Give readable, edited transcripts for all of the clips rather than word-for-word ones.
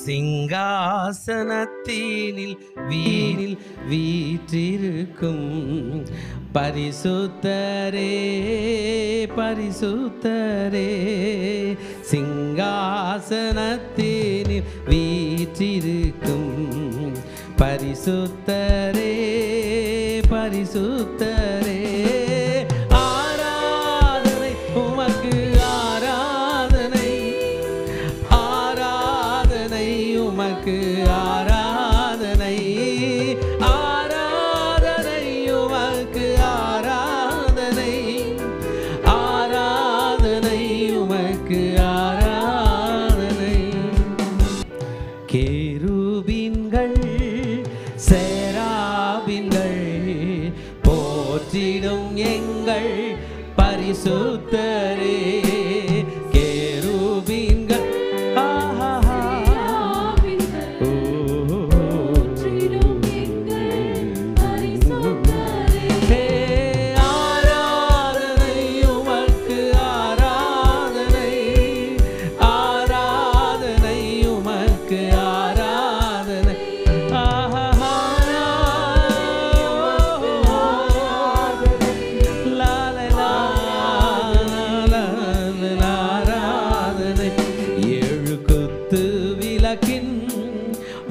சிங்காசனத்தினில் வீணில் வீற்றிருக்கும் பரிசுத்தரே பரிசுத்தரே, சிங்காசனத்தினில் வீற்றிருக்கும் பரிசுத்தரே பரிசுத்தரே, ஆராதனை உமக்கு ஆராதனை, ஆராதனை உமக்கு ஆராதனை, ஆராதனை உமக்கு ஆராதனை, ஆராதனை உமக்கு ஆராதனை. கேருபீன்கள் சேராபீன்கள் போற்றிடும் எங்கள் பரிசுத்தரே, கேருபீன்கள்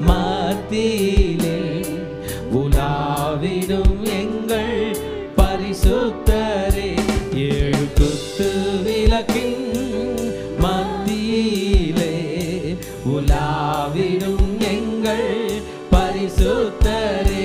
மத்தியிலே உலாவிடும் எங்கள் பரிசுத்தரே, ஏழு குத்து விளக்கின் மத்தியிலே உலாவிடும் எங்கள் பரிசுத்தரே,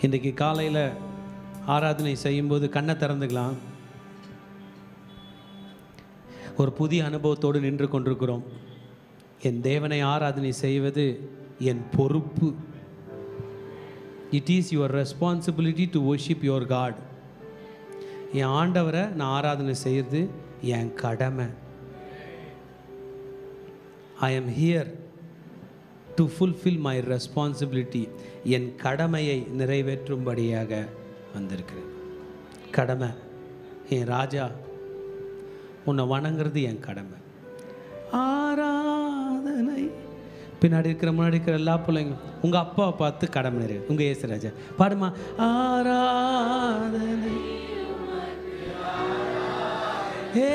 இன்றைக்கு காலையில் ஆராதனை செய்யும்போது கண்ணை திறந்துக்கலாம். ஒரு புதிய அனுபவத்தோடு நின்று கொண்டிருக்கிறோம். என் தேவனை ஆராதனை செய்வது என் பொறுப்பு. It is your responsibility to worship your God. என் ஆண்டவரை நான் ஆராதனை செய்கிறது என் கடமை. I am here to fulfil my responsibility. என் கடமையை நிறைவேற்றும்படியாக வந்திருக்கிறேன். கடமை. என் ராஜா உன்னை வணங்குறது என் கடமை. ஆராதனை. பின்னாடி இருக்கிற முன்னாடி இருக்கிற எல்லா பிள்ளைங்க உங்கள் அப்பாவை பார்த்து கடமை நிறைவு. உங்கள் ஏசு ராஜா பாடுமா. ஆராதனை. ஹே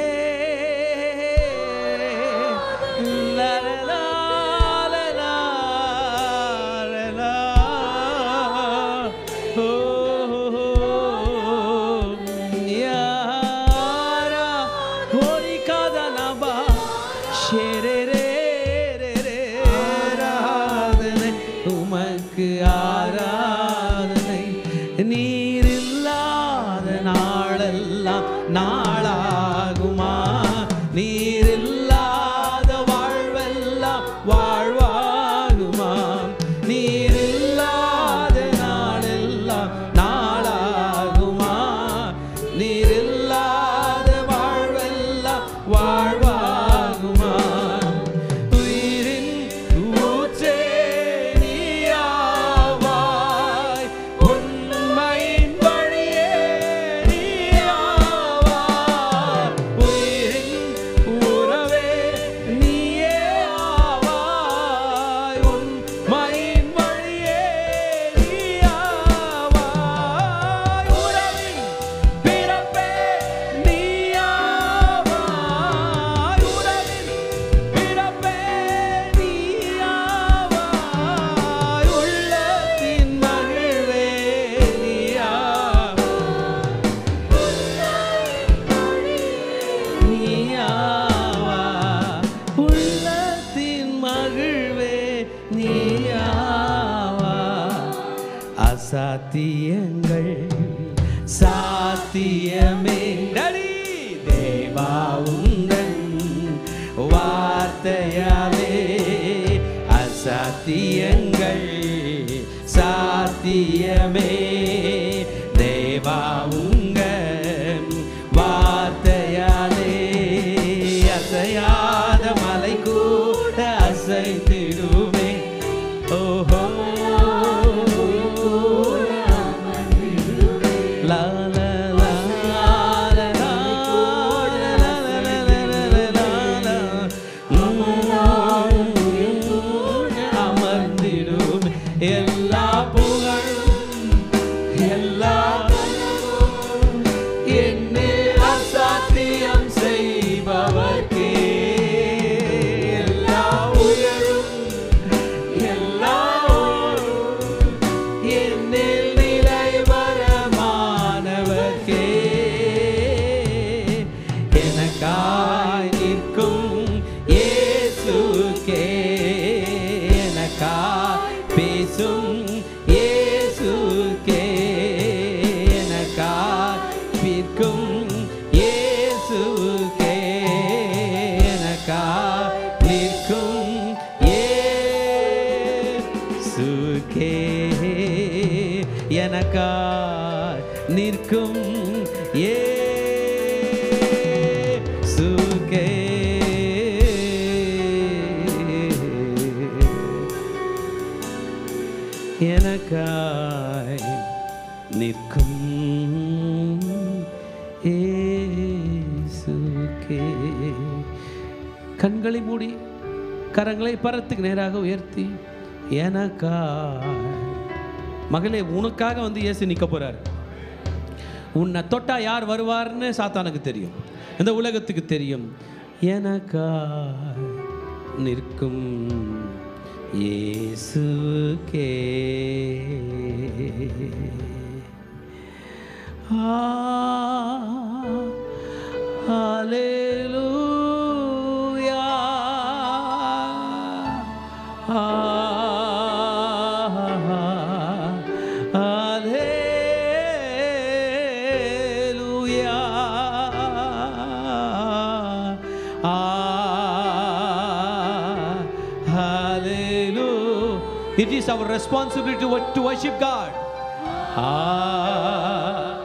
ஆராதனை உமக்கு ஆராதனை. நீர் இல்லாத நாளெல்லாம் நாளாகுமா? நீர் இல்லாத வாழ்வெல்லாம் வாழ்வாகுமா? நீர் இல்லாத நாளெல்லாம் நாளாகுமா? நீர் இல்லாத வாழ்வெல்லாம் வாழ்வாகுமா? உயிரின் ஊற்றே நீயாவாய், உண்மையின் வழியே நீயாவாய், உயிரின் உறவே நீயே ஆவாய், உண்மையின் வழியே நீயாவாய், உறவின் பிறப்பே நீயாவாய், உறவின் பிறப்பே நீயாவாய், உள்ளத்தின் மகிழ்வே நீயாவாய், உள்ளத்தின் மகிழ்வே நீயாவாய். அசாத்தியங்கள் சாத்தியமே நடி தேவா உந்தன் வார்த்தையாலே. அசாத்தியங்கள் சாத்தியமே தேவா உங்க வார்த்தையாலே. அசையாத மலை கூட அசைத்திடுமே. ஓஹோ லா லா லா லா லா அமர்ந்திடும். எல்லா புகழும் எல்லா என்னில் அசாத்தியம் செய்பவர்க்கே. எல்லா உயரும் எல்லா என்னில் நிலைவரமானவர்க்கே. எனக்காய் நிற்கும் இயேசுக்கே, எனக்காய் பேசும் இயேசுக்கே, எனக்காய் பிற்கும் இயேசுக்கே, எனக்காய் நிற்கும் இயேசுக்கே, எனக்காய் நிற்கும் இயேசுக்கே. எனக்காய் நிற்கும் இயேசுக்கே. கண்களை மூடி கரங்களை பரத்துக்கு நேராக உயர்த்தி, எனக்காய் மகளே உனக்காக வந்து இயேசு நிற்க போறார். உன்னை தொட்டா யார் வருவார்னு சாத்தானுக்கு தெரியும், இந்த உலகத்துக்கு தெரியும். எனக்காய் நிற்கும் இயேசுக்கே. ஹல்லேலூயா ஹல்லேலூயா. Hallelujah. It is our responsibility to worship God. Hallelujah.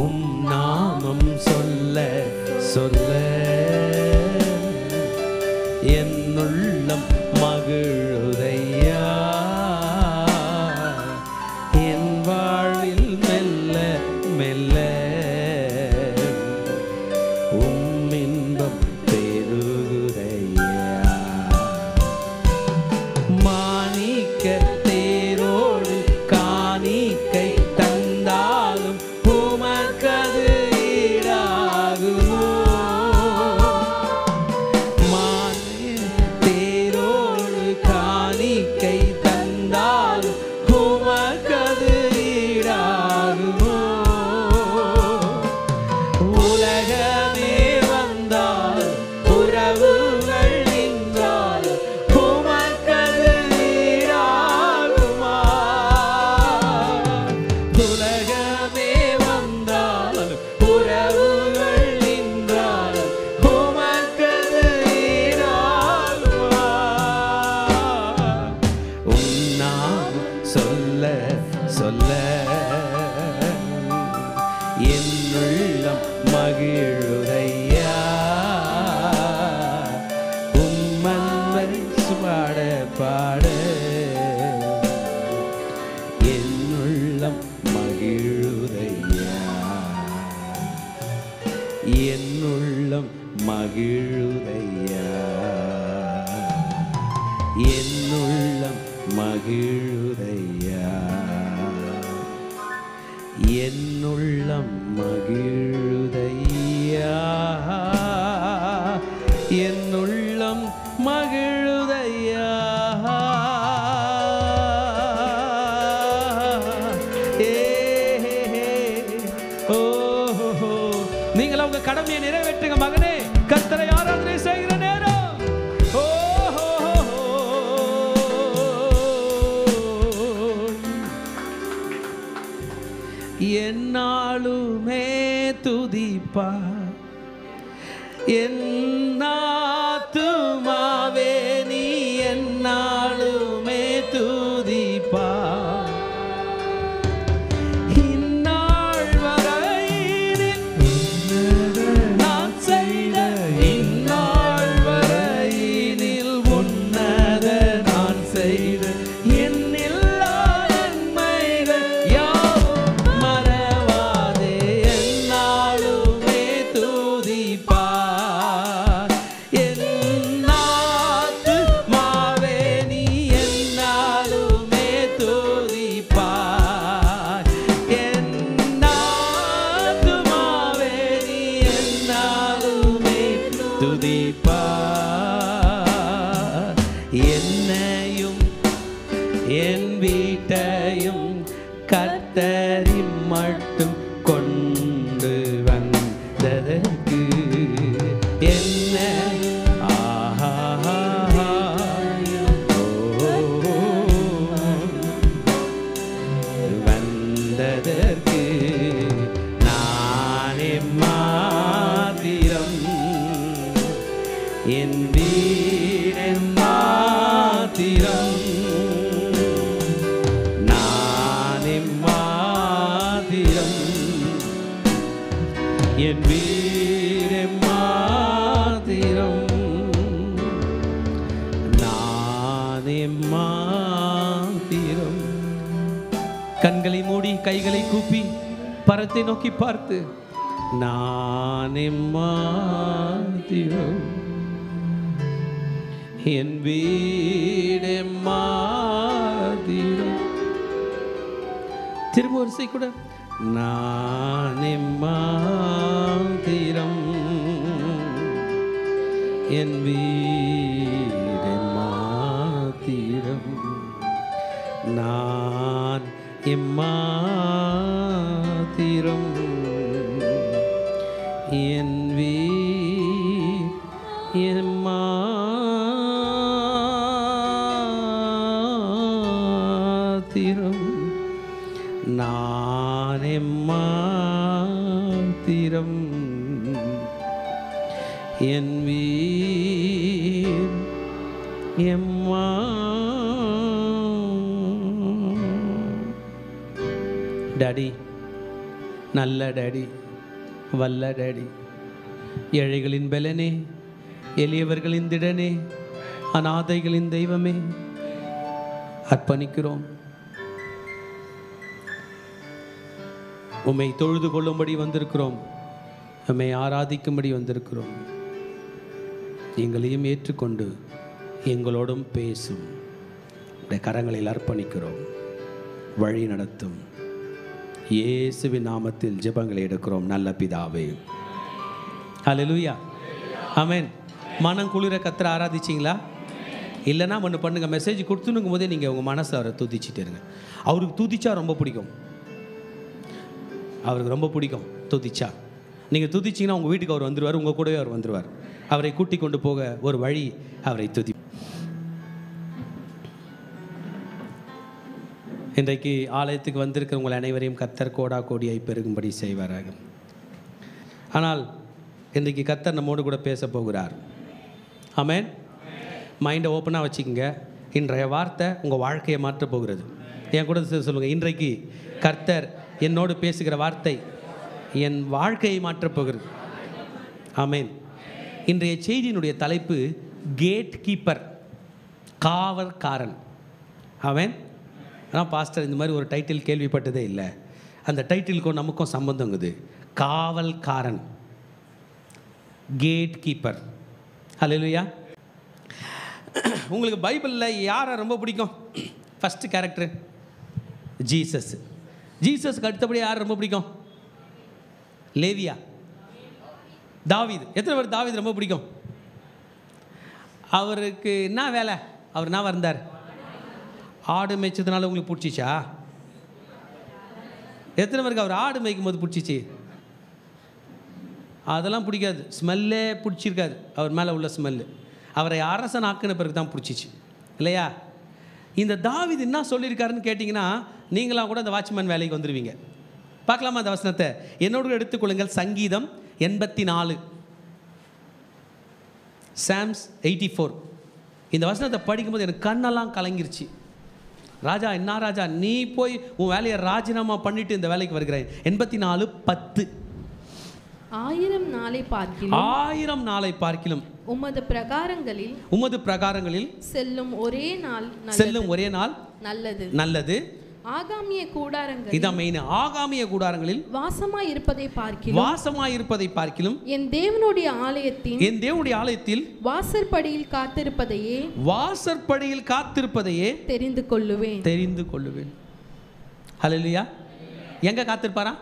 உம் நாமம் சொல்ல சொல்ல என்னுள்ளம் மகிழுதையா. என் வாழ்வில் மெல்ல மெல்ல உம் இன்பம் பெருகுதையா. மாணிக்க தேரோடு காணிக்கை தந்தாலும் உமக்கது ஈடாகுமோ. தேரோடு காணிக்கை தந்தாலும் உமக்கது ஈடாகுமோ. உலகமே வந்தால் உறவுகள் நின்றால் உமக்கது ஈடாகுமா. உலகமே வந்தால் உறவுகள் நின்றால் உமக்கது ஈடாகுமா. உம் நாமம் சொல்ல சொல்ல என்னுள்ளம் மகிழுதையா. உம் அன்பை பாட பாட என்னுள்ளம் மகிழுதையா. என்னுள்ளம் மகிழுதையா. என்னுள்ளம் மகிழுதையா. என்னுள்ளம் மகிழுதையா. என்னுள்ளம் மகிழுதையா. நீங்கள் உங்க கடமையை நிறைவேற்றுங்க மகனே. கர்த்தரை ஆராதனை செய்கிற நேரம். என்னாலுமே துதிப்பா என்னாத்துமாவே நீ என்னாலுமே துதிப்பா. இந்நாள் வரையினில் நான் செய்த இந்நாள் வரையினில் உன்னத நான் செய்த என்னில்லா நன்மைகள் யாவும் மறவாதே. என்னாலுமே துதிப்பா என்னாத்துமாவே நீ என்னாலுமே துதிப்பா. என்னாத்துமாவே நீ என்னாலுமே துதிப்பா. என்னையும் என் வீட்டையும் கர்த்தரின் மட்டும் கொண்டு வந்ததற்கு என்ன வந்ததற்கு நானே மாத்திரம் என் வீரன் மாத்திரம் நானே மாத்திரம் என் வீரன் மாத்திரம் நானே மாத்திரம். கண்களை மூடி கைகளை கூப்பி பரத்தை நோக்கி பார்த்து நானே மாத்திரம் என் வீடே மாத்திரம். திரும்ப வரிசை கூட நானே மாத்திரம் என் வீடே மாத்திரம் நான் எம்மாத்திரம் என் எம்மாத்திரம் நான் எம்மாத்திரம் என் வீர் டாடி நல்ல டேடி, வல்ல டேடி, ஏழைகளின் பலனே, எளியவர்களின் திடனே, அநாதைகளின் தெய்வமே, அர்ப்பணிக்கிறோம். உம்மை தொழுது கொள்ளும்படி வந்திருக்கிறோம், உம்மை ஆராதிக்கும்படி வந்திருக்கிறோம். எங்களையும் ஏற்றுக்கொண்டு எங்களோடும் பேசும். உடைய கரங்களில் அர்ப்பணிக்கிறோம், வழி நடத்தும். இயேசுவின் நாமத்தில் ஜெபங்களை எடுக்கிறோம் நல்ல பிதாவே. ஹல்லேலூயா, ஆமென். மனம் குளிர கர்த்தரை ஆராதிச்சிங்களா? இல்லைன்னா ஒன்று பண்ணுங்கள், மெசேஜ் கொடுத்துனுக்கும் போதே நீங்கள் உங்கள் மனசை அவரை துதிச்சுட்டு இருங்க. அவருக்கு துதிச்சா ரொம்ப பிடிக்கும், அவருக்கு ரொம்ப பிடிக்கும் துதிச்சா. நீங்கள் துதிச்சிங்கன்னா உங்கள் வீட்டுக்கு அவர் வந்துடுவார், உங்கள் கூடவே அவர் வந்துடுவார். அவரை கூட்டி கொண்டு போக ஒரு வழி அவரை துதி. இன்றைக்கு ஆலயத்துக்கு வந்திருக்கிற உங்கள் அனைவரையும் கர்த்தர் கோடா கோடியாய் பெருகும்படி செய்வாராக. ஆனால் இன்றைக்கு கர்த்தர் நம்மோடு கூட பேச போகிறார். ஆமென். மைண்டை ஓப்பனாக வச்சுக்கோங்க. இன்றைய வார்த்தை உங்கள் வாழ்க்கையை மாற்ற போகிறது. என் கூட சொல்லுங்கள், இன்றைக்கு கர்த்தர் என்னோடு பேசுகிற வார்த்தை என் வாழ்க்கையை மாற்றப் போகிறது. ஆமென். இன்றைய செய்தியினுடைய தலைப்பு கேட் கீப்பர், காவல்காரன். ஆமென். ஆனால் பாஸ்டர் இந்த மாதிரி ஒரு டைட்டில் கேள்விப்பட்டதே இல்லை. அந்த டைட்டிலுக்கும் நமக்கும் சம்பந்தங்குது. காவல்காரன், கேட் கீப்பர். ஹல்லேலூயா. உங்களுக்கு பைபிளில் யாரை ரொம்ப பிடிக்கும்? First character Jesus. ஜீசஸ்க்கு அடுத்தபடி யார் ரொம்ப பிடிக்கும்? லேவியா, தாவீது. எத்தனை பேர் தாவீது ரொம்ப பிடிக்கும்? அவருக்கு என்ன வேலை? அவர் என்ன வந்தார்? ஆடு மேய்ச்சதுனால உங்களுக்கு பிடிச்சிச்சா? எத்தனை பேருக்கு அவர் ஆடு மேய்க்கும் போது பிடிச்சிச்சு? அதெல்லாம் பிடிக்காது, ஸ்மெல்லே பிடிச்சிருக்காது அவர் மேலே உள்ள ஸ்மெல்லு. அவரை அரசன் ஆக்கின பிறகு தான் பிடிச்சிச்சு இல்லையா? இந்த தாவீது என்ன சொல்லியிருக்காருன்னு கேட்டிங்கன்னா நீங்களாம் கூட அந்த வாட்ச்மேன் வேலைக்கு வந்துடுவீங்க. பார்க்கலாமா அந்த வசனத்தை? என்னோடு எடுத்துக்கொள்ளுங்கள். சங்கீதம் 84, சாம்ஸ் 84. இந்த வசனத்தை படிக்கும்போது எனக்கு கண்ணெல்லாம் கலங்கிருச்சு. ராஜா, என்ன ராஜா, நீ போய் உன் வேலையை ராஜினாமா பண்ணிட்டு இந்த வேலைக்கு வருகிறேன். 84:10. 1000 நாளை பார்க்கிலும் 1000 நாளை பார்க்கிலும் உமது பிரகாரங்களில் செல்லும் ஒரே நாள் நல்லது. நல்லது. ஆகாமிய கூடாரங்கள், இதான் மெயின். ஆகாமிய கூடாரங்களில் வாசமாய் இருப்பதை பார்க்கிலும் என் தேவனுடைய ஆலயத்தில் வாசற்படியில் காத்திருப்பதையே தெரிந்து கொள்ளுவேன். ஹல்லேலூயா. எங்க காத்திருப்பாரா?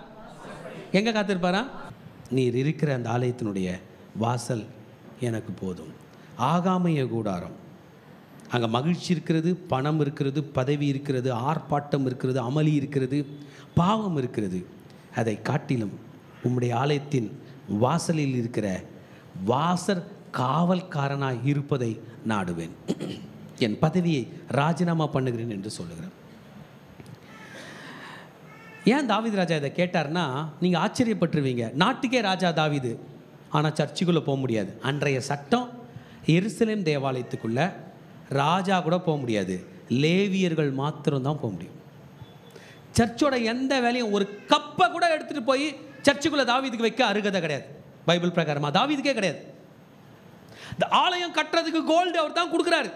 நீர் இருக்கிற அந்த ஆலயத்தினுடைய வாசல் எனக்கு போதும். ஆகாமிய கூடாரம், அங்கே மகிழ்ச்சி இருக்கிறது, பணம் இருக்கிறது, பதவி இருக்கிறது, ஆர்ப்பாட்டம் இருக்கிறது, அமளி இருக்கிறது, பாவம் இருக்கிறது. அதை காட்டிலும் உம்முடைய ஆலயத்தின் வாசலில் இருக்கிற வாசல் காவல்காரனாய் இருப்பதை நாடுவேன். என் பதவியை ராஜினாமா பண்ணுகிறேன் என்று சொல்லுகிறேன். ஏன் தாவீது ராஜா இதை கேட்டார்னா நீங்கள் ஆச்சரியப்பட்டுருவீங்க. நாட்டுக்கே ராஜா தாவீது, ஆனால் சர்ச்சுக்குள்ளே போக முடியாது. அன்றைய சட்டம் எருசலேம் தேவாலயத்துக்குள்ளே ராஜா கூட போக முடியாது, லேவியர்கள் மாத்திரம்தான் போக முடியும். சர்ச்சோட எந்த வேலையும், ஒரு கப்பை கூட எடுத்துகிட்டு போய் சர்ச்சுக்குள்ளே தாவீதுக்கு வைக்க அருகதை கிடையாது. பைபிள் பிரகாரமாக தாவீதுக்கே கிடையாது. இந்த ஆலயம் கட்டுறதுக்கு கோல்டு அவர் தான் கொடுக்குறாரு,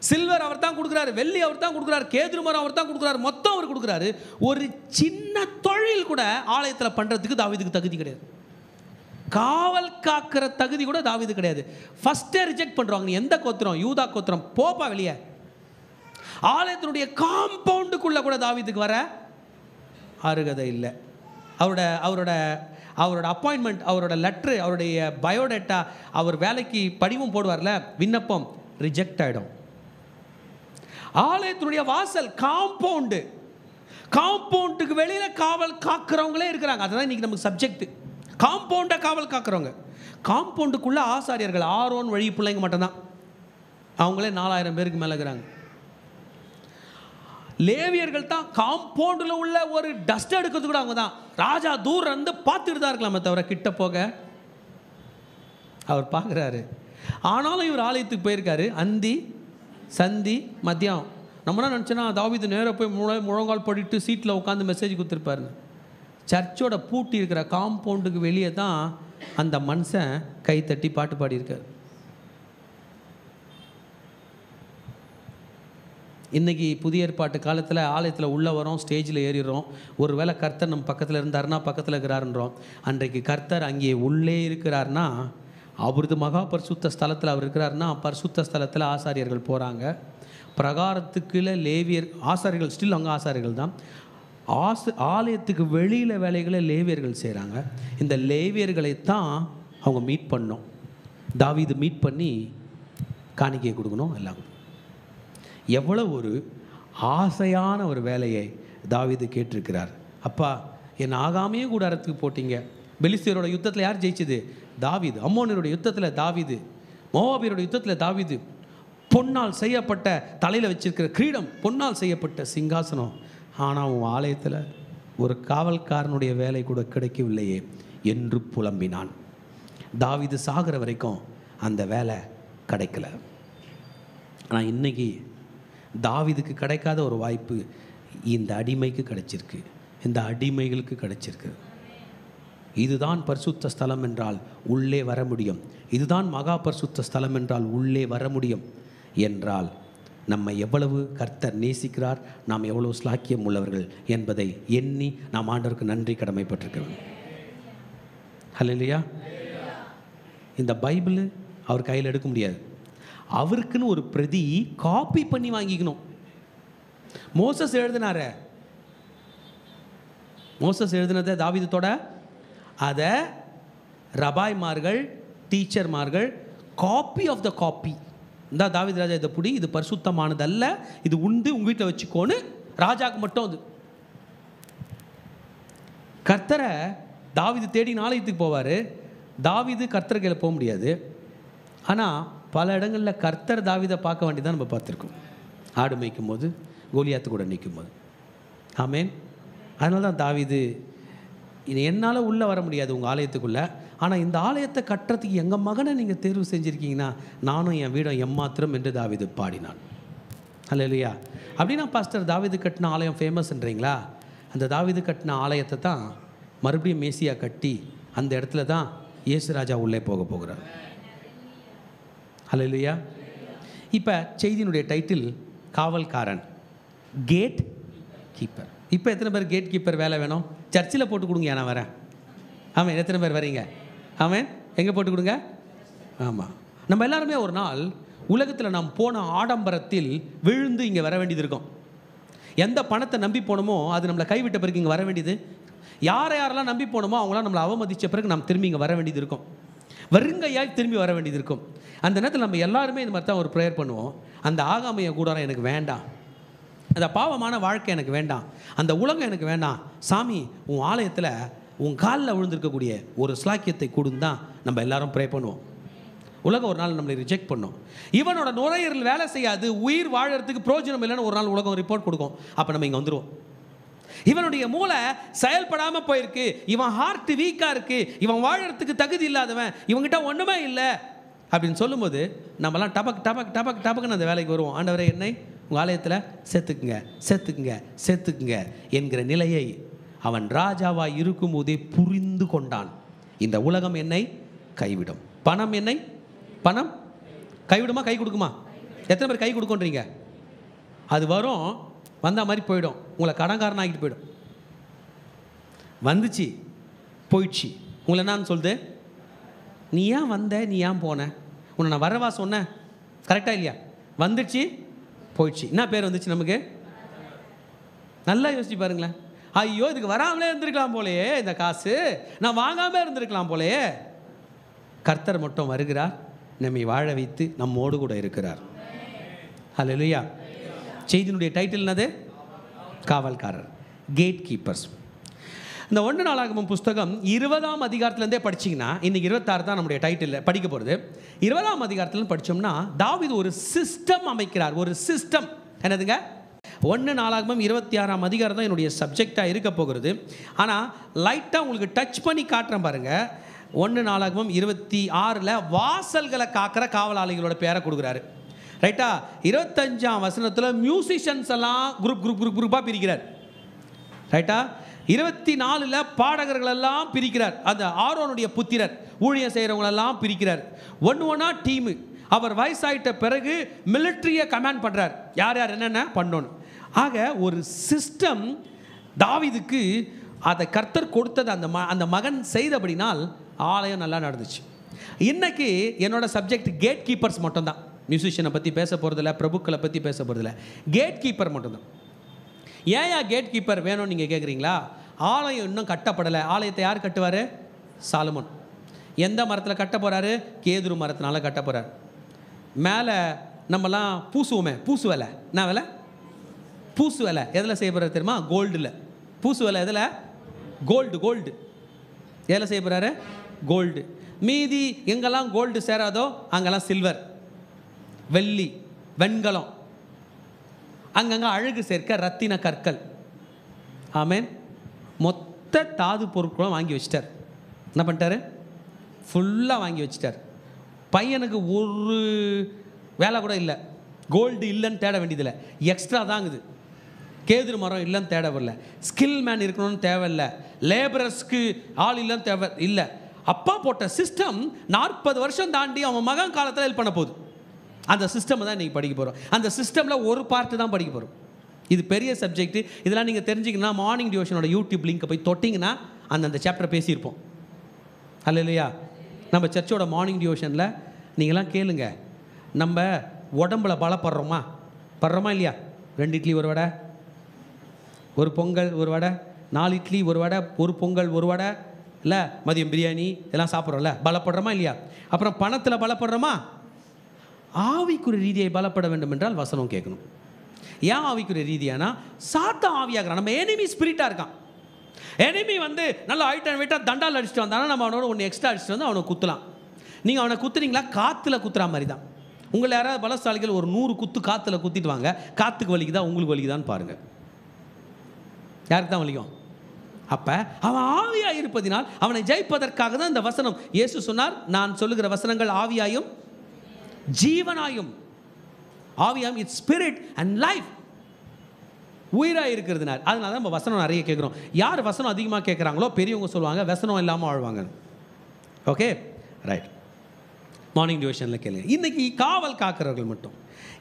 சில்வர் அவர் தான் கொடுக்குறாரு, வெள்ளி அவர் தான் கொடுக்குறாரு, கேதுரு மரம் அவர் தான் கொடுக்குறாரு, மொத்தம் அவர் கொடுக்குறாரு. ஒரு சின்ன தொழில் கூட ஆலயத்தில் பண்ணுறதுக்கு தாவீதுக்கு தகுதி கிடையாது. காவல் காக்கிற தகுதி கூட தாவீது கிடையாது. ஃபஸ்ட்டே ரிஜெக்ட் பண்ணுறாங்க. நீ எந்த கோத்திரம்? யூதா கோத்திரம், போப்பா வெளியே. ஆலயத்தினுடைய காம்பவுண்டுக்குள்ளே கூட தாவீதுக்கு வர அருகதை இல்லை. அவரோட அப்பாயின்மெண்ட், அவரோட லெட்ரு, அவருடைய பயோடேட்டா, அவர் வேலைக்கு படிவம் போடுவார்ல, விண்ணப்பம், ரிஜெக்ட் ஆகிடும். ஆலயத்தினுடைய வாசல் காம்பவுண்டுக்கு வெளியில் காவல் காக்கிறவங்களே இருக்கிறாங்க. அதுதான் இன்னைக்கு நமக்கு சப்ஜெக்ட். காம்பவுண்டை காவல் காக்கிறவங்க. காம்பவுண்டுக்குள்ள ஆசாரியர்கள், ஆரோன் வழி பிள்ளைங்க மட்டும்தான். அவங்களே 4000 பேருக்கு மேலே இருக்கிறாங்க. லேவியர்கள் தான் காம்பவுண்டில் உள்ள ஒரு டஸ்ட் எடுக்கிறது கூட அவங்க தான். ராஜா தூரம் இருந்து பார்த்துட்டு தான் இருக்கலாமே தவிர கிட்ட போக அவர் பார்க்குறாரு. ஆனாலும் இவர் ஆலயத்துக்கு போயிருக்காரு. அந்தி சந்தி மதியம். நம்மளாம் நினச்சோன்னா தாவீது நேராக போய் முழங்கால் படிட்டு சீட்டில் உட்காந்து மெசேஜ் கொடுத்துருப்பாருன்னு. சர்ச்சோட பூட்டி இருக்கிற காம்பவுண்டுக்கு வெளியே தான் அந்த மனுஷன் கை தட்டி பாட்டு பாடியிருக்கார். இன்றைக்கி புதிய ஏற்பாட்டு காலத்தில் ஆலயத்தில் உள்ளே வரோம், ஸ்டேஜில் ஏறிடுறோம். ஒரு வேளை கர்த்தர் நம்ம பக்கத்தில் இருந்தாருன்னா பக்கத்தில் இருக்கிறாருன்றோம். அன்றைக்கு கர்த்தர் அங்கே உள்ளே இருக்கிறார்னா, அவரது மகா பரிசுத்த ஸ்தலத்தில் அவர் இருக்கிறாருன்னா, பரிசுத்த ஸ்தலத்தில் ஆசாரியர்கள் போகிறாங்க. பிரகாரத்துக்குள்ள லேவியர், ஆசாரியர்கள் ஸ்டில் அங்கே ஆசாரியர்கள் தான். ஆலயத்துக்கு வெளியில் வேலைகளை லேவியர்கள் செய்கிறாங்க. இந்த லேவியர்களை தான் அவங்க மீட் பண்ணோம். தாவீது மீட் பண்ணி காணிக்கை கொடுக்கணும் எல்லாம். எவ்வளோ ஒரு ஆசையான ஒரு வேலையை தாவீது கேட்டிருக்கிறார். அப்பா, என் ஆகாமையே கூடாரத்துக்கு போட்டீங்க. பெலிஸ்தியரோட யுத்தத்தில் யார் ஜெயிச்சது? தாவீது. அம்மோனியரோட யுத்தத்தில் தாவீது. மோவாபியரோட யுத்தத்தில் தாவீது. பொன்னால் செய்யப்பட்ட தலையில் வச்சிருக்கிற கிரீடம், பொன்னால் செய்யப்பட்ட சிங்காசனம். ஆனால் உன் ஆலயத்தில் ஒரு காவல்காரனுடைய வேலை கூட கிடைக்கவில்லையே என்று புலம்பினான். தாவீது சாகிற வரைக்கும் அந்த வேலை கிடைக்கல. ஆனால் இன்னைக்கு தாவீதுக்கு கிடைக்காத ஒரு வாய்ப்பு இந்த அடிமைக்கு கிடைச்சிருக்கு, இந்த அடிமைகளுக்கு கிடைச்சிருக்கு. இதுதான் பரிசுத்த ஸ்தலம் என்றால் உள்ளே வர முடியும், இதுதான் மகா பரிசுத்த ஸ்தலம் என்றால் உள்ளே வர முடியும் என்றால் நம்மை எவ்வளவு கர்த்தர் நேசிக்கிறார், நாம் எவ்வளவு ஸ்லாக்கியம் உள்ளவர்கள் என்பதை எண்ணி நாம் ஆண்டவருக்கு நன்றி கடமைப்பட்டிருக்கிறோம். ஹல்லேலூயா. இந்த பைபிள் அவர் கையில் எடுக்க முடியாது. அவருக்குன்னு ஒரு பிரதி காப்பி பண்ணி வாங்கிக்கணும். மோசஸ் எழுதினார, மோசஸ் எழுதினதை தாவீதோட அதை ரபாய்மார்கள், டீச்சர்மார்கள் காப்பி ஆஃப் த காப்பி, இந்த தாவீது ராஜா இதை புடி, இது பரிசுத்தமானது அல்ல, இது உண்டு உங்கள் வீட்டில் வச்சுக்கோன்னு ராஜாவுக்கு மட்டும். அது கர்த்தரை தாவீது தேடி ஆலயத்துக்கு போவார். தாவீது கர்த்தர் கையில் போக முடியாது. ஆனால் பல இடங்களில் கர்த்தர் தாவீதை பார்க்க வேண்டியதான் நம்ம பார்த்துருக்கோம். ஆடு மேய்க்கும் போது, கோலியாத்து கூட நிற்கும் போது. ஆமேன். அதனால தான் தாவீது, என்னால் உள்ளே வர முடியாது உங்கள் ஆலயத்துக்குள்ளே, ஆனால் இந்த ஆலயத்தை கட்டுறதுக்கு எங்கள் மகனை நீங்கள் தேர்வு செஞ்சுருக்கீங்கன்னா நானும் என் வீடும் எம்மாத்திரம் என்று தாவீது பாடினான். அல்லேலூயா. அப்படின்னா பாஸ்டர் தாவீது கட்டின ஆலயம் ஃபேமஸ்ன்றீங்களா? அந்த தாவீது கட்டின ஆலயத்தை தான் மறுபடியும் மேசியா கட்டி அந்த இடத்துல தான் இயேசு ராஜா உள்ளே போகிறார். அல்லேலூயா. இப்போ செய்தியினுடைய டைட்டில் காவல்காரன், கேட் கீப்பர். இப்போ எத்தனை பேர் கேட் கீப்பர் வேலை வேணும்? சர்ச்சில் போட்டு கொடுங்க, நான் வரேன். ஆமாம், எத்தனை பேர் வரீங்க? ஆமாம், எங்கே போட்டு கொடுங்க? ஆமாம். நம்ம எல்லாருமே ஒரு நாள் உலகத்தில் நாம் போன ஆடம்பரத்தில் விழுந்து இங்கே வர வேண்டியது இருக்கும். எந்த பணத்தை நம்பி போனோமோ அது நம்மளை கைவிட்ட பிறகு இங்கே வர வேண்டியது. யாரெல்லாம் நம்பி போனோமோ அவங்களாம் நம்மளை அவமதித்த பிறகு நாம் திரும்பி இங்கே வர வேண்டியது இருக்கும். வருங்கையாய் திரும்பி வர வேண்டியது இருக்கும். அந்த நேரத்தில் நம்ம எல்லாருமே இந்த மாதிரி தான் ஒரு ப்ரேயர் பண்ணுவோம். அந்த ஆகாமைய கூடாரம் எனக்கு வேண்டாம், அந்த பாவமான வாழ்க்கை எனக்கு வேண்டாம், அந்த உலகம் எனக்கு வேண்டாம். சாமி, உன் ஆலயத்தில் உன் காலில் விழுந்திருக்கக்கூடிய ஒரு ஸ்லாக்கியத்தை கொடுன்னு தான் நம்ம எல்லாரும் ப்ரே பண்ணுவோம். உலகம் ஒரு நாள் நம்மளை ரிஜெக்ட் பண்ணும். இவனோட நுரையீரல் வேலை செய்யாது, உயிர் வாழறதுக்கு பிரோஜனம் இல்லைன்னு ஒரு நாள் உலகம் ரிப்போர்ட் கொடுக்கும். அப்போ நம்ம இங்கே வந்துடுவோம். இவனுடைய மூளை செயல்படாமல் போயிருக்கு, இவன் ஹார்ட் வீக்காக இருக்குது, இவன் வாழறதுக்கு தகுதி இல்லாதவன், இவங்கிட்ட ஒன்றுமே இல்லை அப்படின்னு சொல்லும்போது நம்மலாம் டபக் டபக் டபக் டபக்குன்னு அந்த வேலைக்கு வருவோம். ஆண்டவரே, என்னை உங்கள் ஆலயத்தில் சேர்த்துக்குங்க சேர்த்துக்குங்க சேர்த்துக்குங்க என்கிற நிலையை அவன் ராஜாவாய் இருக்கும்போதே புரிந்து கொண்டான். இந்த உலகம் என்னை கைவிடும், பணம் என்னை, பணம் கைவிடுமா கை கொடுக்குமா? எத்தனை பேர் கை கொடுக்குன்றீங்க? அது வரும், வந்த மாதிரி போயிடும், உங்களை கடன்காரன் ஆகிட்டு போயிடும். வந்துச்சு போயிடுச்சு. உங்களை என்னான்னு சொல்லுது? நீ ஏன் வந்த, நீ ஏன் போன, உன்னை நான் வரவா சொன்னேன், கரெக்டாக இல்லையா? வந்துடுச்சு போயிடுச்சு. என்ன பேர் வந்துச்சு நமக்கு? நல்லா யோசிச்சு பாருங்களேன். ஐயோ, இதுக்கு வராமலே இருந்திருக்கலாம் போலையே, இந்த காசு நான் வாங்காமல் இருந்திருக்கலாம் போலையே. கர்த்தர் மட்டும் வருகிறார், நம்மை வாழ வைத்து நம்மோடு கூட இருக்கிறார். ஹல்லேலூயா. செய்தியினுடைய டைட்டில் என்னது? காவல்காரர், கேட் கீப்பர்ஸ். இந்த 1 நாளாகமம் புஸ்தகம் 20ஆம் அதிகாரத்துலேருந்தே படிச்சிங்கன்னா, இன்றைக்கி 26 தான் நம்முடைய டைட்டில் படிக்க போகிறது. 20ஆம் அதிகாரத்துலேருந்து படித்தோம்னா தாவீது ஒரு சிஸ்டம் அமைக்கிறார். ஒரு சிஸ்டம் என்னதுங்க? 1 நாளாகமம் 26ஆம் அதிகாரம் தான் என்னுடைய சப்ஜெக்டாக இருக்க போகிறது. ஆனால் லைட்டாக உங்களுக்கு டச் பண்ணி காட்டுறேன் பாருங்கள். 1 நாளாகமம் 26 வாசல்களை காக்கிற காவலாளிகளோட பேரை கொடுக்குறாரு. ரைட்டா? 25ஆம் வசனத்தில் மியூசிஷியன்ஸ் எல்லாம் குரூப்பாக பிரிக்கிறார். ரைட்டா? 24 பாடகர்கள் எல்லாம் பிரிக்கிறார். அந்த ஆரோனுடைய புத்திரர் ஊழியம் செய்கிறவங்களெல்லாம் பிரிக்கிறார். ஒன்றா டீமு. அவர் வயசாயிட்ட பிறகு மிலிட்ரியை கமாண்ட் பண்ணுறார், யார் யார் என்னென்ன பண்ணணும். ஆக ஒரு சிஸ்டம் தாவீதுக்கு அதை கர்த்தர் கொடுத்தது அந்த மகன் செய்தபடினால் ஆலயம் நல்லா நடந்துச்சு. இன்னைக்கு என்னோட சப்ஜெக்ட் கேட் கீப்பர்ஸ் மட்டும்தான். மியூசிஷியனை பற்றி பேச போகிறதில்ல, பிரபுக்களை பற்றி பேச போகிறதில்ல, கேட் கீப்பர் மட்டும்தான். ஏன் கேட் கீப்பர் வேணும்னு நீங்கள் கேட்குறீங்களா? ஆலயம் இன்னும் கட்டப்படலை. ஆலயத்தை யார் கட்டுவார்? சாலமோன். எந்த மரத்தில் கட்ட போகிறாரு? கேதுரு மரத்தினால கட்ட போகிறார். மேலே நம்மலாம் பூசுவோமே, பூசு வேலை. என்ன வேலை? பூசு வேலை எதில் செய்ய போகிறாரு தெரியுமா? கோல்டில். பூசு வேலை எதில்? கோல்டு. எதில் செய்ய போகிறாரு? கோல்டு. மீதி எங்கெல்லாம் கோல்டு சேராதோ அங்கெல்லாம் சில்வர், வெள்ளி, வெண்கலம், அங்கங்கே அழகு சேர்க்க ரத்தின கற்கள். ஆமேன். மொத்த தாது பொருட்களும் வாங்கி வச்சிட்டார். என்ன பண்ணிட்டாரு? ஃபுல்லாக வாங்கி வச்சிட்டார். பையனுக்கு ஒரு வேலை கூட இல்லை. கோல்டு இல்லைன்னு தேட வேண்டியதில்லை, எக்ஸ்ட்ரா தாங்குது. கேதுரு மரம் இல்லைன்னு தேட வரல, ஸ்கில் மேன் இருக்கணும்னு தேவையில்லை, லேபரர்ஸ்க்கு ஆள் இல்லைன்னு தேவை இல்லை. அப்பா போட்ட சிஸ்டம் 40 வருஷம் தாண்டி அவன் மகன் காலத்தில் ஹெல்ப் பண்ண போகுது. அந்த சிஸ்டம் தான் இன்றைக்கி படிக்க போகிறோம். அந்த சிஸ்டமில் ஒரு பார்ட்டு தான் படிக்க போகிறோம். இது பெரிய சப்ஜெக்ட். இதெல்லாம் நீங்கள் தெரிஞ்சிங்கன்னா மார்னிங் டிவோஷனோட யூடியூப் லிங்க்கை போய் தொட்டிங்கன்னா அந்த சாப்டர் பேசியிருப்போம். அல்ல இல்லையா? நம்ம சர்ச்சோட மார்னிங் டிவோஷனில் நீங்களாம் கேளுங்க. நம்ம உடம்புல பலப்படுறோமா இல்லையா? 2 இட்லி ஒரு வடை, ஒரு பொங்கல் ஒரு வடை, 4 இட்லி ஒரு வடை, ஒரு பொங்கல் ஒரு வடை, இல்லை மதியம் பிரியாணி இதெல்லாம் சாப்பிட்றோம்ல, பலப்படுறோமா இல்லையா? அப்புறம் பணத்தில் பலப்படுறோமா? ஆவிக்குரிய ரீதியை பலப்பட வேண்டும் என்றால் வசனம் கேட்கணும். ஏன் ஆவிக்குரிய ரீதியானா சாத்தா ஆவியாகிறான். நம்ம எனிமி ஸ்பிரிட்டாக இருக்கான். எனிமி நல்லா ஐட்டம் வெயிட்டாக தண்டால் அடிச்சுட்டு வந்தானா நம்ம அவனோட ஒன்று எக்ஸ்ட்ரா அடிச்சுட்டு வந்து அவனை குத்தலாம். நீங்கள் அவனை குத்துறீங்களா? காற்றுல குத்துற மாதிரி தான். உங்களை யாராவது பலசாலிகள் ஒரு 100 குத்து காற்றுல குத்திட்டு வாங்க, காற்றுக்கு வலிக்குதா உங்களுக்கு வலிக்குதான்னு பாருங்கள். யாருக்கு தான் வலிக்கும்? அப்போ அவன் ஆவியாக இருப்பதினால் அவனை ஜெயிப்பதற்காக தான் இந்த வசனம். இயேசு சொன்னார், நான் சொல்லுகிற வசனங்கள் ஆவியாயும் ஜீவனாயும். ஆவியாயும் இட்ஸ் ஸ்பிரிட் அண்ட் லைஃப், உயிராக இருக்கிறதுனால. அதனால தான் நம்ம வசனம் நிறைய கேட்குறோம். யார் வசனம் அதிகமாக கேட்குறாங்களோ பெரியவங்க சொல்லுவாங்க வசனம் இல்லாமல் வாழ்வாங்க. Okay right. மார்னிங் டிவோஷனில் கேளுங்க. இன்னைக்கு காவல் காக்கிறவர்கள் மட்டும்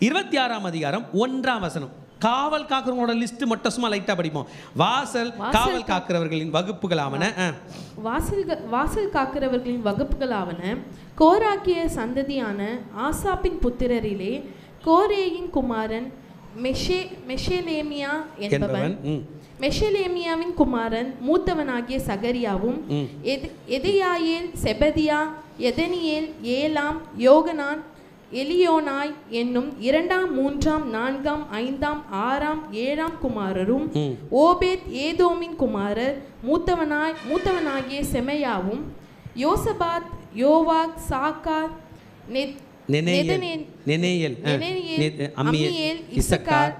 26ஆம் அதிகாரம் 1ஆம் வசனம். காவல் காக்கிறவங்களோட லிஸ்ட் மட்டும் சும்மா லைட்டாக படிப்போம். காவல் காக்கிறவர்களின் வகுப்புகளாவன, வாசல் காக்கிறவர்களின் வகுப்புகளாவன கோராக்கிய சந்ததியான ஆசாப்பின் புத்திரரிலே கோரேயின் குமாரன் மெஷேலேமியா என்பவன். மெஷேலேமியாவின் குமாரன் மூத்தவனாகிய சகரியாவும், எதேயாயேல், செபதியா, எதனியேல், ஏலாம், யோகனான், எலியோனாய் என்னும் 2ஆம் 3ஆம் 4ஆம் 5ஆம் 6ஆம் 7ஆம் குமாரரும், ஓபேத் ஏதோமின் குமாரர் மூத்தவனாகிய செமையாவும், யோசபாத், யோவாக், சாக்கார், நெனேயேல், அம்மியேல், இசக்கார்,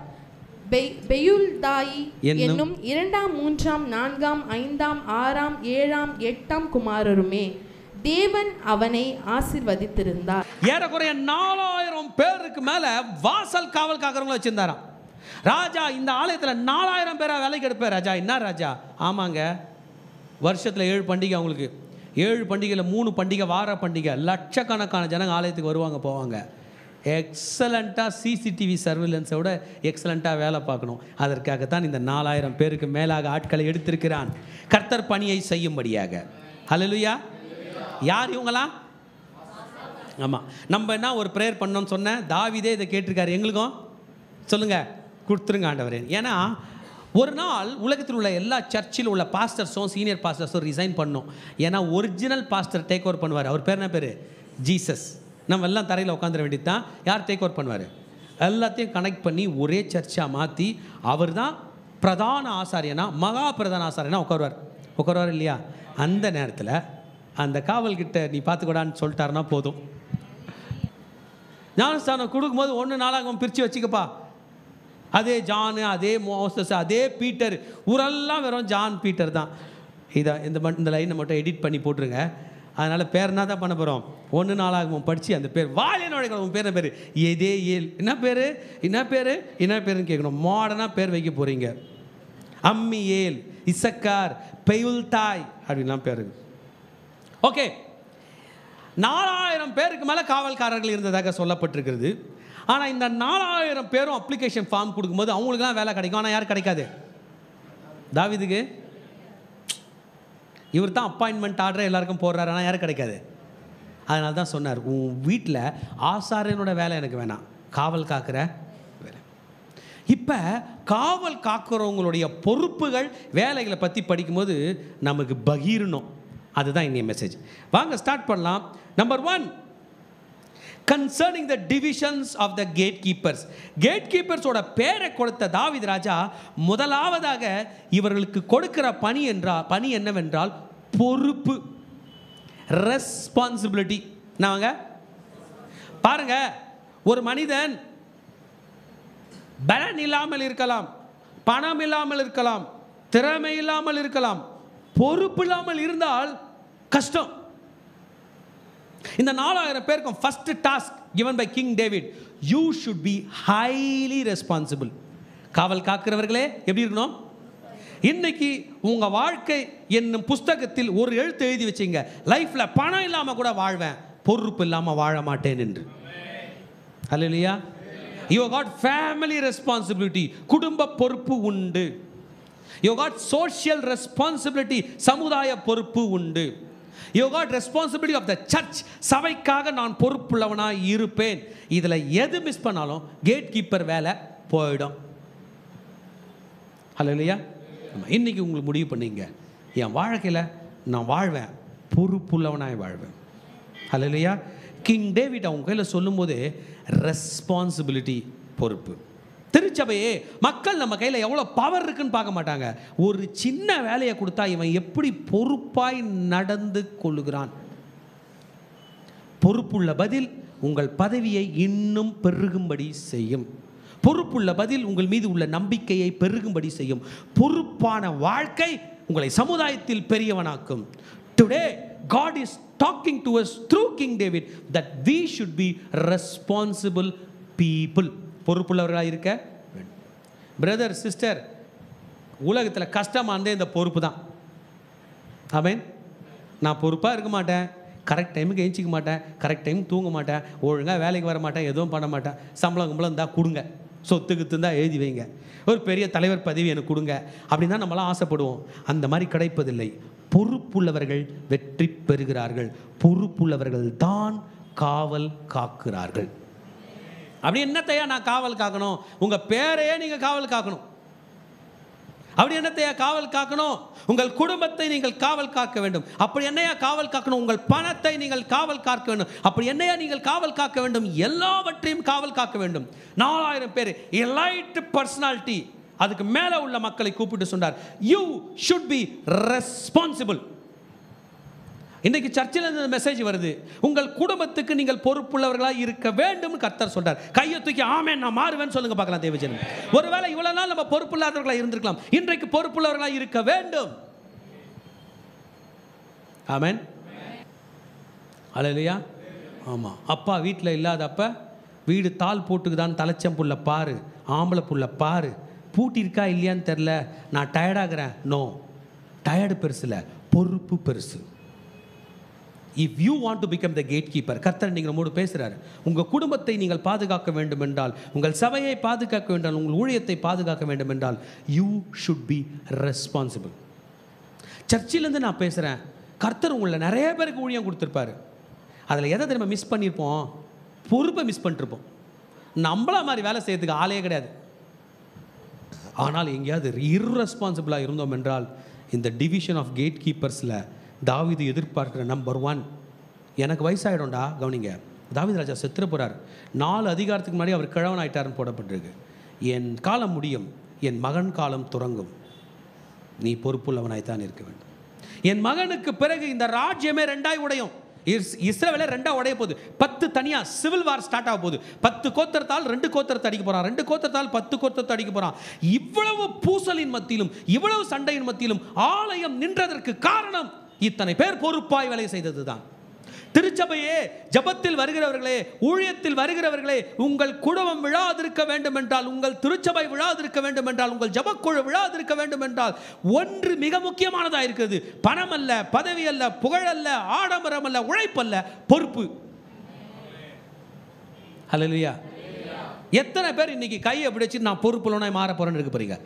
பெயுல்தாயி என்னும் 2ஆம் 3ஆம் 4ஆம் 5ஆம் 6ஆம் 7ஆம் 8ஆம் குமாரருமே. தேவன் அவனை ஆசீர்வதித்திருந்தார். ஏறக்குறைய 4000 பேருக்கு மேல வாசல் காவல் காக்கிறவங்கள வச்சிருந்தாராம் ராஜா. இந்த ஆலயத்தில் 4000 பேரா வேலைக்கு எடுப்பார் ராஜா. என்ன ராஜா? ஆமாங்க, வருஷத்தில் 7 பண்டிகை. அவங்களுக்கு 7 பண்டிகையில் 3 பண்டிகை வார பண்டிகை. லட்சக்கணக்கான ஜனங்க ஆலயத்துக்கு வருவாங்க போவாங்க. எக்ஸலண்ட்டாக சிசிடிவி சர்வேலன்ஸோட எக்ஸலண்ட்டாக வேலை பார்க்கணும். அதற்காகத்தான் இந்த 4000 பேருக்கு மேலாக ஆட்களை எடுத்திருக்கிறான் கர்த்தர் பணியை செய்யும்படியாக. ஹல்லேலூயா. யார் இவங்களாம்? ஆமாம், நம்ம என்ன ஒரு ப்ரேயர் பண்ணோம்னு சொன்னேன். தாவீதே இதை கேட்டிருக்காரு. எங்களுக்கும் சொல்லுங்கள், கொடுத்துருங்க ஆண்டவரே. ஏன்னா ஒரு நாள் உலகத்தில் உள்ள எல்லா சர்ச்சில் உள்ள பாஸ்டர்ஸும் சீனியர் பாஸ்டர்ஸும் ரிசைன் பண்ணோம். ஏன்னா ஒரிஜினல் பாஸ்டர் டேக் ஓவர் பண்ணுவார். அவர் பேர் என்ன பேர்? ஜீசஸ். நம்ம எல்லாம் தரையில் உட்காந்துட வேண்டியது தான். யார் டேக் ஓவர் பண்ணுவார்? எல்லாத்தையும் கனெக்ட் பண்ணி ஒரே சர்ச்சாக மாற்றி அவர் தான் பிரதான ஆசாரியனா, மகா பிரதான ஆசாரியனா உட்காருவார் இல்லையா? அந்த நேரத்தில் அந்த காவல்கிட்ட நீ பார்த்துக்கூடான்னு சொல்லிட்டாருன்னா போதும். ஞானஸ்தானம் கொடுக்கும்போது 1 நாளாகவும் பிரித்து வச்சுக்கப்பா. அதே ஜானு, அதே மோசஸ், அதே பீட்டர், ஊரெல்லாம் வெறும் ஜான் பீட்டர் தான். இந்த லைனை மட்டும் எடிட் பண்ணி போட்டுருங்க. அதனால் பேர் என்ன தான் பண்ண போகிறோம்? 1 நாளாகவும் படித்து அந்த பேர் வாயிலே நுழைக்கணும். உன் பேர் என்ன பேர்? எதேயேல். என்ன பேருன்னு கேட்கணும். மாடர்னாக பேர் வைக்க போகிறீங்க. அம்மியேல். இசக்கார், பெயுல்தாய் அப்படின்லாம் பேர். ஓகே, 4000 பேருக்கு மேலே காவல்காரர்கள் இருந்ததாக சொல்லப்பட்டிருக்கிறது. ஆனால் இந்த 4000 பேரும் அப்ளிகேஷன் ஃபார்ம் கொடுக்கும்போது அவங்களுக்குலாம் வேலை கிடைக்கும். ஆனால் யார் கிடைக்காது? தாவீதுக்கு இவர் தான் அப்பாயின்மெண்ட் ஆர்டர் எல்லாருக்கும் போடுறாரு, ஆனால் யாரும் கிடைக்காது. அதனால தான் சொன்னார், உன் வீட்டில் ஆசாரியனோட வேலை எனக்கு வேணாம், காவல் காக்கிற வேலை. இப்போ காவல் காக்கிறவங்களுடைய பொறுப்புகள், வேலைகளை பற்றி படிக்கும்போது நமக்கு பகீரணும். அதுதான் இன்னைய மெசேஜ். வாங்க ஸ்டார்ட் பண்ணலாம். Number 1, concerning the divisions of the gatekeepers. கேட்கீப்பர்ஸோட பேரை கொடுத்த தாவீது ராஜா முதலாவதாக இவர்களுக்கு கொடுக்கிற பணி என்னவென்றால் பொறுப்பு, ரெஸ்பான்சிபிலிட்டி. நாங்க பாருங்க, ஒரு மனிதன் பலன் இல்லாமல் இருக்கலாம், பணம் இல்லாமல் இருக்கலாம், திறமை இல்லாமல் இருக்கலாம், பொறுப்பு இல்லாமல் இருந்தால் கஷ்டம். இந்த 4000 பேருக்கும் first task given by King David, you should be highly responsible. காவல் காக்கிறவர்களே எப்படி இருக்கணும்? இன்னைக்கு உங்க வாழ்க்கை என்னும் புஸ்தகத்தில் ஒரு எழுத்து எழுதி வச்சீங்க, லைஃப்ல பணம் இல்லாம கூட வாழ்வேன், பொறுப்பு இல்லாம வாழ மாட்டேன் என்று. ஹல்லேலூயா. You got family responsibility, குடும்ப பொறுப்பு உண்டு. You got social responsibility, சமுதாய பொறுப்பு உண்டு. You got responsibility of the church, சபைக்காக நான் பொறுப்புள்ளவனாய் இருப்பேன். இதில் எது மிஸ் பண்ணாலும் கேட் கீப்பர் வேலை போயிடும். ஹல்லேலூயா. இன்னைக்கு உங்களுக்கு முடிவு பண்ணீங்க, என் வாழ்க்கையில் நான் வாழ்வேன், பொறுப்புள்ளவனாய் வாழ்வேன். ஹல்லேலூயா. கிங் டேவிட் அவங்க கையில் சொல்லும் போது ரெஸ்பான்சிபிலிட்டி, பொறுப்பு. திருச்சபையே மக்கள் நம்ம கையில் எவ்வளோ பவர் இருக்குன்னு பார்க்க மாட்டாங்க, ஒரு சின்ன வேலையை கொடுத்தா இவன் எப்படி பொறுப்பாய் நடந்து கொள்ளுகிறான். பொறுப்புள்ள பதில் உங்கள் பதவியை இன்னும் பெருகும்படி செய்யும். பொறுப்புள்ள பதில் உங்கள் மீது உள்ள நம்பிக்கையை பெருகும்படி செய்யும். பொறுப்பான வாழ்க்கை உங்களை சமுதாயத்தில் பெரியவனாக்கும். Today God is talking to us through King David that we should be responsible people. பொறுப்புள்ளவர்களாக இருக்க வேண்டும். பிரதர் சிஸ்டர், உலகத்தில் கஷ்டமானதே இந்த பொறுப்பு தான். ஆமென். நான் பொறுப்பாக இருக்க மாட்டேன், கரெக்ட் டைமுக்கு எழுந்திக்க மாட்டேன், கரெக்ட் டைம் தூங்க மாட்டேன், ஒழுங்காக வேலைக்கு வர மாட்டேன், எதுவும் பண்ண மாட்டேன், சம்பளம் இருந்தால் கொடுங்க, சொத்துக்கு இருந்தால் எழுதி வைங்க, ஒரு பெரிய தலைவர் பதவி எனக்கு கொடுங்க அப்படின்னு தான் நம்மளாம் ஆசைப்படுவோம். அந்த மாதிரி கிடைப்பதில்லை. பொறுப்புள்ளவர்கள் வெற்றி பெறுகிறார்கள். பொறுப்புள்ளவர்கள் தான் காவல் காக்கிறார்கள். அப்படி என்னத்தையா நான் காவல் காக்கணும்? உங்க பேரையே நீங்க காவல் காக்கணும். அப்படி என்னத்தையா காவல் காக்கணும்? உங்கள் குடும்பத்தை நீங்கள் காவல் காக்க வேண்டும். அப்படி என்னையா காவல் காக்கணும்? உங்கள் பணத்தை நீங்கள் காவல் காக்க வேண்டும். அப்படி என்னையா நீங்கள் காவல் காக்க வேண்டும்? எல்லாவற்றையும் காவல் காக்க வேண்டும். 4000 பேர் எலைட் பர்சனாலிட்டி, அதுக்கு மேல உள்ள மக்களை கூப்பிட்டு சொன்னார், யூ ஷுட் பி ரெஸ்பான்சிபிள். இன்னைக்கு சர்ச்சில் இருந்து மெசேஜ் வருது, உங்கள் குடும்பத்துக்கு நீங்கள் பொறுப்புள்ளவர்களாக இருக்க வேண்டும் கர்த்தர் சொல்றார். கையை தூக்கி ஆமென் நான் மாறுவேன் சொல்லுங்க பார்க்கலாம். தேவஜனம், ஒருவேளை இவ்வளவு நாள் நம்ம பொறுப்புள்ளாதவர்களாக இருந்திருக்கலாம், இன்றைக்கு பொறுப்புள்ளவர்களாக இருக்க வேண்டும். ஆமென். அல்லேலூயா. ஆமா, அப்பா வீட்டில் இல்லாதப்ப வீடு தாள் போட்டுக்குதான், தலைச்சம் புள்ள பாரு, ஆம்பளை புள்ள பாரு, பூட்டி இருக்கா இல்லையான்னு தெரில, நான் டயர்டாகிறேன். நோ, டயர்டு பெருசு இல்லை, பொறுப்பு பெருசு. If you want to become the gatekeeper, கர்த்தர் நீங்கள் நம்மோடு பேசுகிறார். உங்கள் குடும்பத்தை நீங்கள் பாதுகாக்க வேண்டும் என்றால், உங்கள் சபையை பாதுகாக்க வேண்டால், உங்கள் ஊழியத்தை பாதுகாக்க வேண்டும் என்றால், you should be responsible. சர்ச்சிலேருந்து நான் பேசுகிறேன், கர்த்தர் உங்களை நிறைய பேருக்கு ஊழியம் கொடுத்துருப்பாரு. அதில் எதை திரும்ப மிஸ் பண்ணியிருப்போம்? பொறுப்பை மிஸ் பண்ணிருப்போம். நம்மளா மாதிரி வேலை செய்யறதுக்கு ஆளே கிடையாது. ஆனால் எங்கேயாவது irresponsible இருந்தோம் என்றால், இந்த டிவிஷன் ஆஃப் கேட் கீப்பர்ஸில் தாவீது எதிர்பார்க்கிற நம்பர் 1, எனக்கு வயசாகிடும்டா. கவனிங்க, தாவீது ராஜா செத்துற போகிறார். 4 அதிகாரத்துக்கு முன்னாடி அவர் கிழவன் ஆயிட்டாருன்னு போடப்பட்டிருக்கு. என் காலம் முடியும், என் மகன் காலம் துறங்கும், நீ பொறுப்புள்ளவனாய்த்தான் இருக்க வேண்டும். என் மகனுக்கு பிறகு இந்த ராஜ்யமே 2ஆய் உடையும். இஸ்ரவேலே 2ஆ உடைய போகுது. 10 தனியா சிவில் வார் ஸ்டார்ட் ஆக போகுது. 10 கோத்திரத்தால் 2 கோத்திரத்தை அடிக்க போறான், 2 கோத்திரத்தால் 10 கோத்திரத்தை அடிக்க போறான். இவ்வளவு பூசலின் மத்தியிலும் இவ்வளவு சண்டையின் மத்தியிலும் ஆலயம் நின்றதற்கு காரணம் இத்தனை பேர் பொறுப்பாய் வேலை செய்தது தான். திருச்சபையே, ஜபத்தில் வருகிறவர்களே, ஊழியத்தில் வருகிறவர்களே, உங்கள் குடும்பம் விழாதிருக்க வேண்டும் என்றால், உங்கள் திருச்சபை விழாதிருக்க வேண்டும் என்றால், உங்கள் ஜபக்குழு விழாதிருக்க வேண்டும் என்றால் ஒன்று மிக முக்கியமானதாக இருக்கிறது. பணம் அல்ல, பதவி அல்ல, புகழ் அல்ல, ஆடம்பரம் அல்ல, உழைப்பல்ல, பொறுப்பு. ஹல்லேலூயா. எத்தனை பேர் இன்னைக்கு கையை பிடிச்சு நான் பொறுப்புள்ளவனாய் மாற போறேன்னு இருக்க போறீங்க?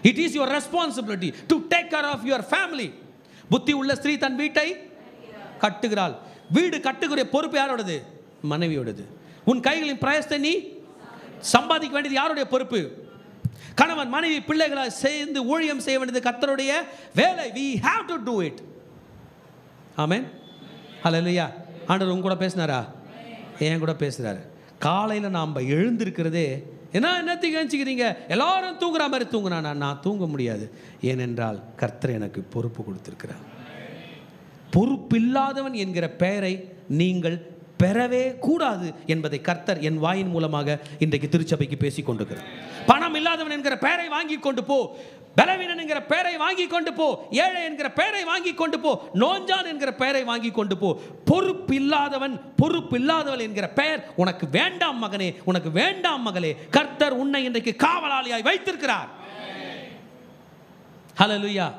It is your responsibility to take care of your family. புத்தி உள்ள ஸ்திரீ தன் வீட்டை கட்டுகிறாள். வீடு கட்டுகிற பொறுப்பு யாரோடது? மனைவியோடது. உன் கைகளின் பிரயஸ்தை நீ சம்பாதிக்க வேண்டியது யாருடைய பொறுப்பு? கணவன் மனைவி பிள்ளைகளாக சேர்ந்து ஊழியம் செய்ய வேண்டியது கர்த்தருடைய வேலை. we have to do it. ஆமென். ஹல்லேலூயா. ஆண்டவர் உங்க கூட பேசினாரா? என் கூட பேசுறாரு. காலையில் நாம் எழுந்திருக்கிறதே என்னத்துக்கு நினச்சிக்கிறீங்க? எல்லாரும் தூங்குற மாதிரி தூங்குனா நான் தூங்க முடியாது. ஏனென்றால் கர்த்தர் எனக்கு பொறுப்பு கொடுத்திருக்கிறார். பொறுப்பில்லாதவன் என்கிற பெயரை நீங்கள் பெறவே கூடாது என்பதை கர்த்தர் என் வாயின் மூலமாக இன்றைக்கு திருச்சபைக்கு பேசி கொண்டிருக்கிறார். பணம் இல்லாதவன் என்கிற பெயரை வாங்கி கொண்டு போ, பலவீனன் என்கிற பெயரை வாங்கி கொண்டு போ, ஏழை என்கிற பெயரை வாங்கி கொண்டு போ, நோஞ்சான் என்கிற பெயரை வாங்கி கொண்டு போ. பொறுப்பு இல்லாதவன் என்கிற பெயர் உனக்கு வேண்டாம் மகனே, உனக்கு வேண்டாம் மகளே. கர்த்தர் உன்னை இன்றைக்கு காவலாளியாய் வைத்திருக்கிறார். ஹல்லேலூயா.